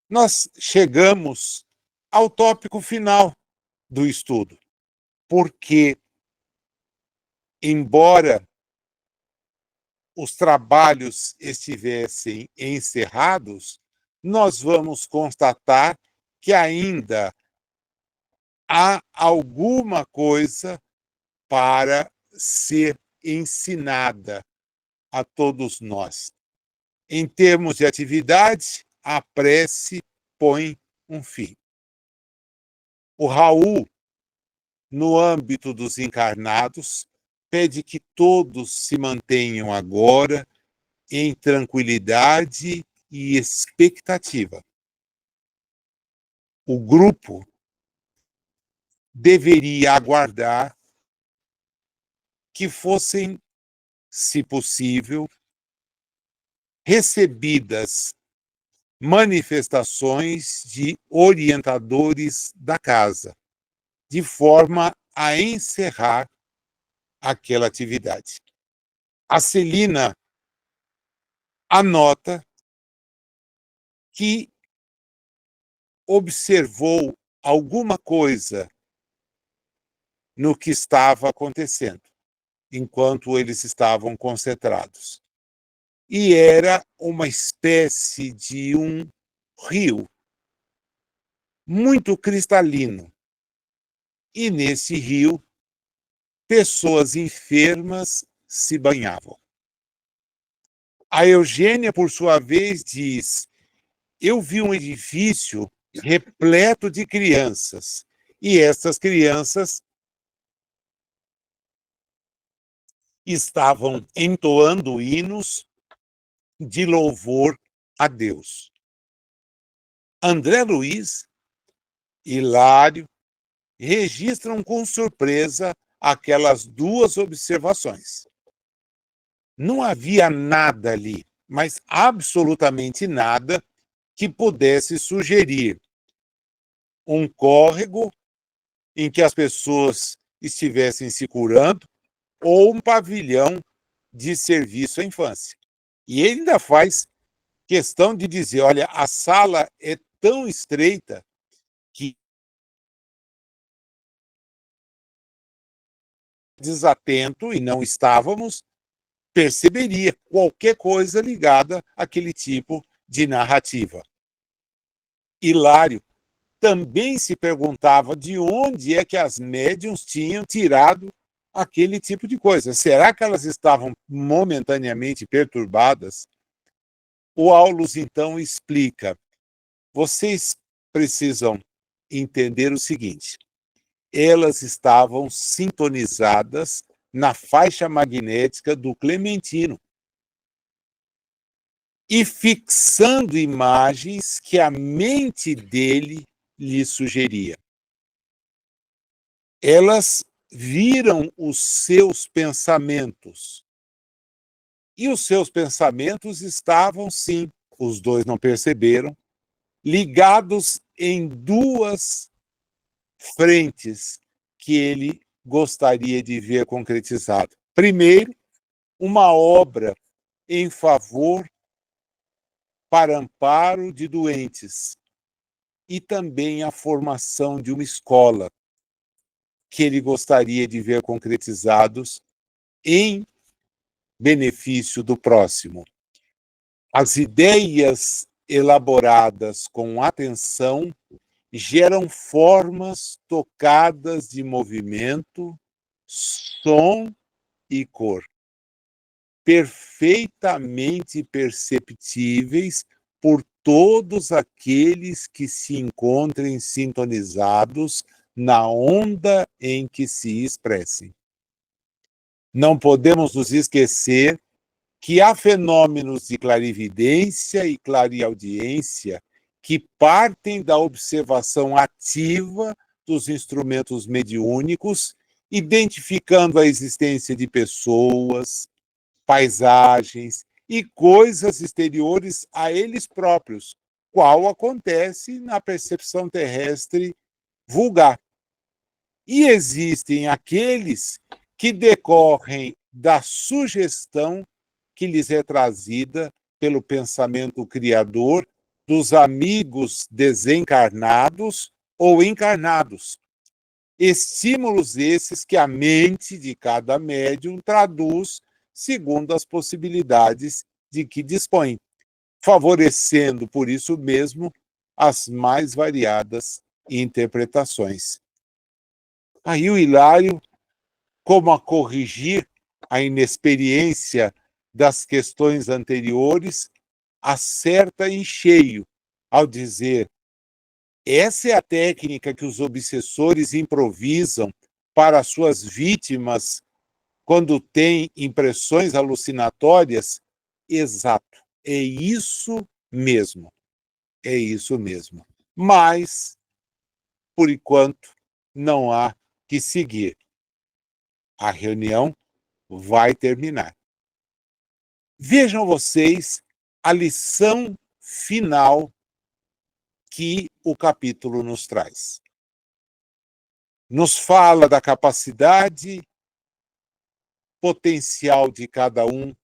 Nós chegamos ao tópico final do estudo, porque, embora os trabalhos estivessem encerrados, nós vamos constatar que ainda há alguma coisa para ser ensinada a todos nós. Em termos de atividade, a prece põe um fim. O Raul, no âmbito dos encarnados, pede que todos se mantenham agora em tranquilidade e expectativa. O grupo deveria aguardar que fossem, se possível, recebidas manifestações de orientadores da casa, de forma a encerrar aquela atividade. A Celina anota que observou alguma coisa no que estava acontecendo, enquanto eles estavam concentrados. E era uma espécie de um rio muito cristalino. E nesse rio, pessoas enfermas se banhavam. A Eugênia, por sua vez, diz: eu vi um edifício repleto de crianças, e essas crianças estavam entoando hinos de louvor a Deus. André Luiz e Hilário registram com surpresa aquelas duas observações. Não havia nada ali, mas absolutamente nada que pudesse sugerir um córrego em que as pessoas estivessem se curando ou um pavilhão de serviço à infância. E ele ainda faz questão de dizer, olha, a sala é tão estreita que desatento, e não estávamos, perceberia qualquer coisa ligada àquele tipo de narrativa. Hilário também se perguntava de onde é que as médiuns tinham tirado aquele tipo de coisa. Será que elas estavam momentaneamente perturbadas? O Aulus, então, explica: vocês precisam entender o seguinte: elas estavam sintonizadas na faixa magnética do Clementino e fixando imagens que a mente dele lhe sugeria. Elas viram os seus pensamentos. E os seus pensamentos estavam, sim, os dois não perceberam, ligados em duas frentes que ele gostaria de ver concretizado. Primeiro, uma obra em favor para amparo de doentes e também a formação de uma escola que ele gostaria de ver concretizados em benefício do próximo. As ideias elaboradas com atenção geram formas tocadas de movimento, som e cor, perfeitamente perceptíveis por todos aqueles que se encontrem sintonizados na onda em que se expressem. Não podemos nos esquecer que há fenômenos de clarividência e clareaudiência que partem da observação ativa dos instrumentos mediúnicos, identificando a existência de pessoas, paisagens e coisas exteriores a eles próprios, qual acontece na percepção terrestre vulgar. E existem aqueles que decorrem da sugestão que lhes é trazida pelo pensamento criador dos amigos desencarnados ou encarnados. Estímulos esses que a mente de cada médium traduz segundo as possibilidades de que dispõe, favorecendo, por isso mesmo, as mais variadas interpretações. Aí o Hilário, como a corrigir a inexperiência das questões anteriores, acerta em cheio ao dizer: essa é a técnica que os obsessores improvisam para suas vítimas quando têm impressões alucinatórias? Exato, é isso mesmo, é isso mesmo. Mas, por enquanto, não há que seguir. A reunião vai terminar. Vejam vocês a lição final que o capítulo nos traz. Nos fala da capacidade potencial de cada um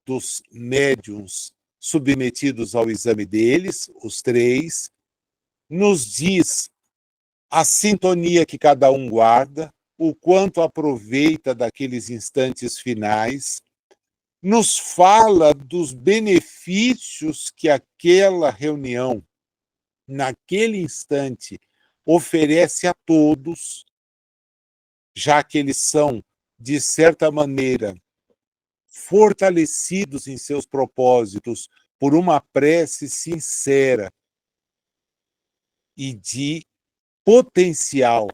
dos médiuns submetidos ao exame deles, os três, nos diz a sintonia que cada um guarda, o quanto aproveita daqueles instantes finais, nos fala dos benefícios que aquela reunião, naquele instante, oferece a todos, já que eles são, de certa maneira, fortalecidos em seus propósitos por uma prece sincera e de potencial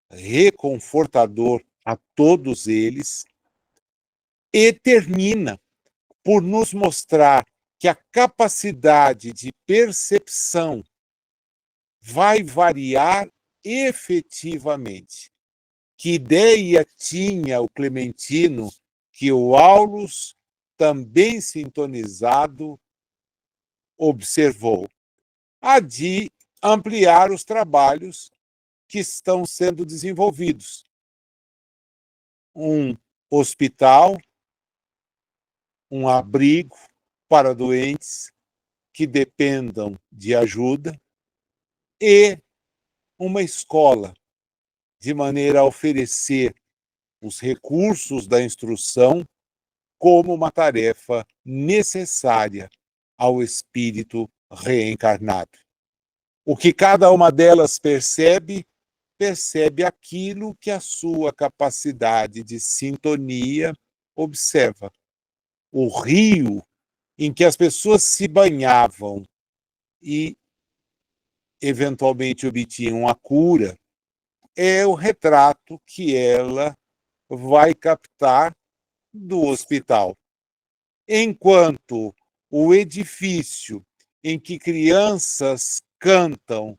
reconfortador a todos eles, e termina por nos mostrar que a capacidade de percepção vai variar efetivamente. Que ideia tinha o Clementino que o Aulus, também sintonizado, observou? A de ampliar os trabalhos que estão sendo desenvolvidos. Um hospital, um abrigo para doentes que dependam de ajuda e uma escola, de maneira a oferecer os recursos da instrução como uma tarefa necessária ao espírito reencarnado. O que cada uma delas percebe, percebe aquilo que a sua capacidade de sintonia observa. O rio em que as pessoas se banhavam e eventualmente obtinham a cura, é o retrato que ela vai captar do hospital. Enquanto o edifício em que crianças cantam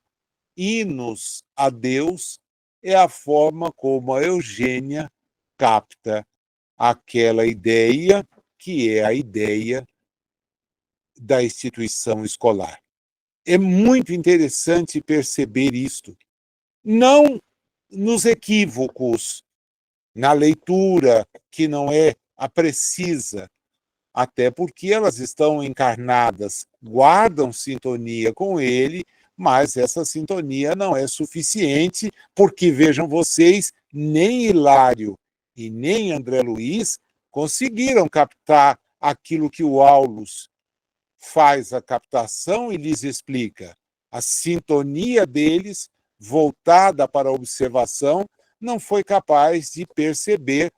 hinos a Deus é a forma como a Eugênia capta aquela ideia que é a ideia da instituição escolar. É muito interessante perceber isto. Não nos equívocos, na leitura que não é a precisa, até porque elas estão encarnadas, guardam sintonia com ele, mas essa sintonia não é suficiente, porque, vejam vocês, nem Hilário e nem André Luiz conseguiram captar aquilo que o Aulus faz a captação e lhes explica. A sintonia deles, voltada para a observação, não foi capaz de perceber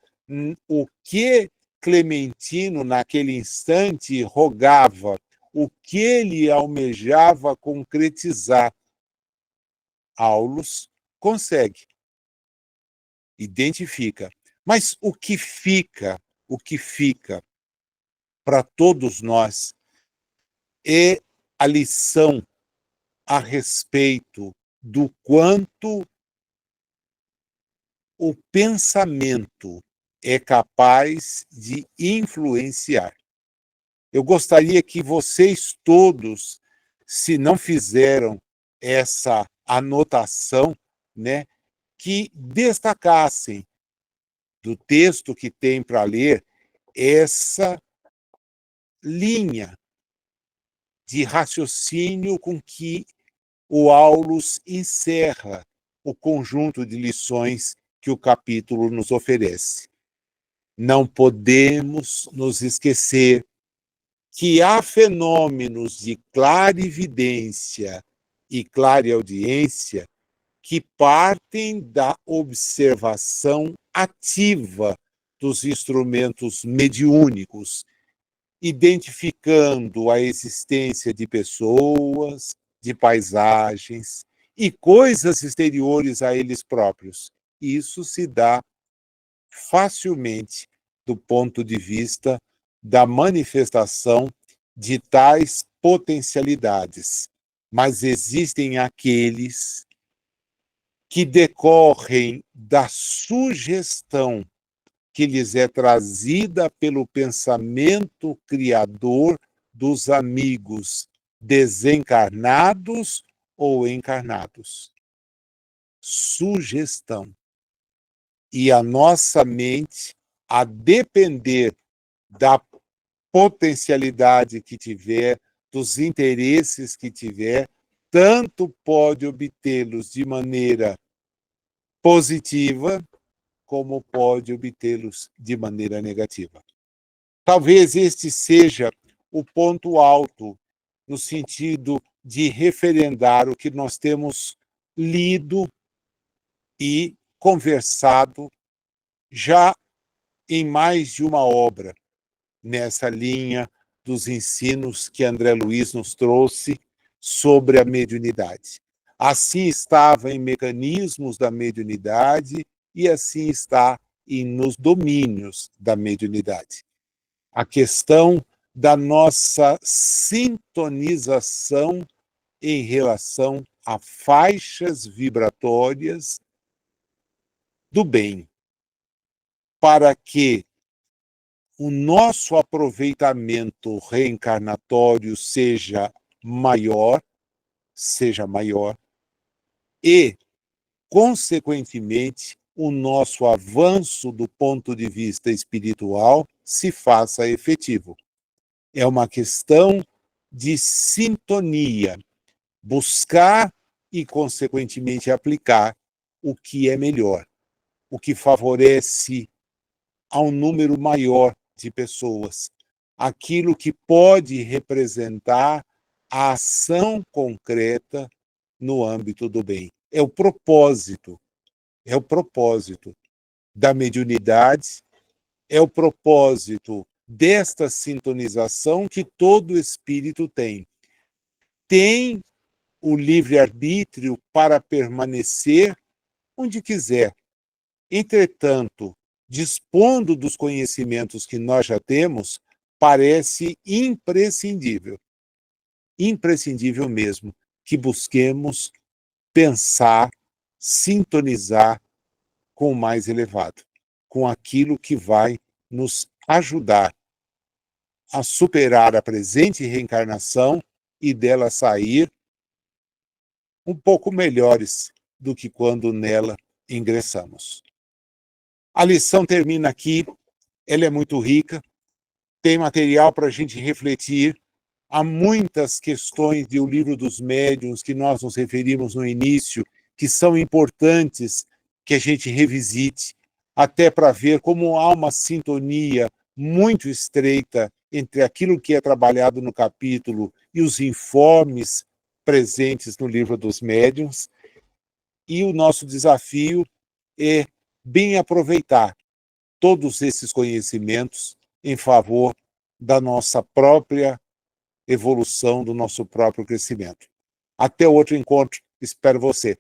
o que Clementino, naquele instante, rogava, o que ele almejava concretizar. Aulus consegue, identifica. Mas o que fica para todos nós é a lição a respeito do quanto o pensamento é capaz de influenciar. Eu gostaria que vocês todos, se não fizeram essa anotação, né, que destacassem do texto que tem para ler essa linha de raciocínio com que o Aulus encerra o conjunto de lições que o capítulo nos oferece. Não podemos nos esquecer que há fenômenos de clarividência e clareaudiência que partem da observação ativa dos instrumentos mediúnicos, identificando a existência de pessoas, de paisagens e coisas exteriores a eles próprios. Isso se dá facilmente do ponto de vista da manifestação de tais potencialidades. Mas existem aqueles que decorrem da sugestão que lhes é trazida pelo pensamento criador dos amigos desencarnados ou encarnados. Sugestão. E a nossa mente, a depender da potencialidade que tiver, dos interesses que tiver, tanto pode obtê-los de maneira positiva, como pode obtê-los de maneira negativa. Talvez este seja o ponto alto, no sentido de referendar o que nós temos lido e conversado já em mais de uma obra, nessa linha dos ensinos que André Luiz nos trouxe sobre a mediunidade. Assim estava em mecanismos da mediunidade e assim está nos domínios da mediunidade. A questão da nossa sintonização em relação a faixas vibratórias do bem, para que o nosso aproveitamento reencarnatório seja maior e, consequentemente, o nosso avanço do ponto de vista espiritual se faça efetivo. É uma questão de sintonia, buscar e, consequentemente, aplicar o que é melhor, o que favorece a um número maior de pessoas, aquilo que pode representar a ação concreta no âmbito do bem. É o propósito da mediunidade, é o propósito desta sintonização que todo espírito tem. Tem o livre-arbítrio para permanecer onde quiser. Entretanto, dispondo dos conhecimentos que nós já temos, parece imprescindível mesmo, que busquemos pensar, sintonizar com o mais elevado, com aquilo que vai nos ajudar a superar a presente reencarnação e dela sair um pouco melhores do que quando nela ingressamos. A lição termina aqui, ela é muito rica, tem material para a gente refletir. Há muitas questões do Livro dos Médiuns que nós nos referimos no início, que são importantes que a gente revisite, até para ver como há uma sintonia muito estreita entre aquilo que é trabalhado no capítulo e os informes presentes no Livro dos Médiuns. E o nosso desafio é bem aproveitar todos esses conhecimentos em favor da nossa própria evolução, do nosso próprio crescimento. Até outro encontro, espero você.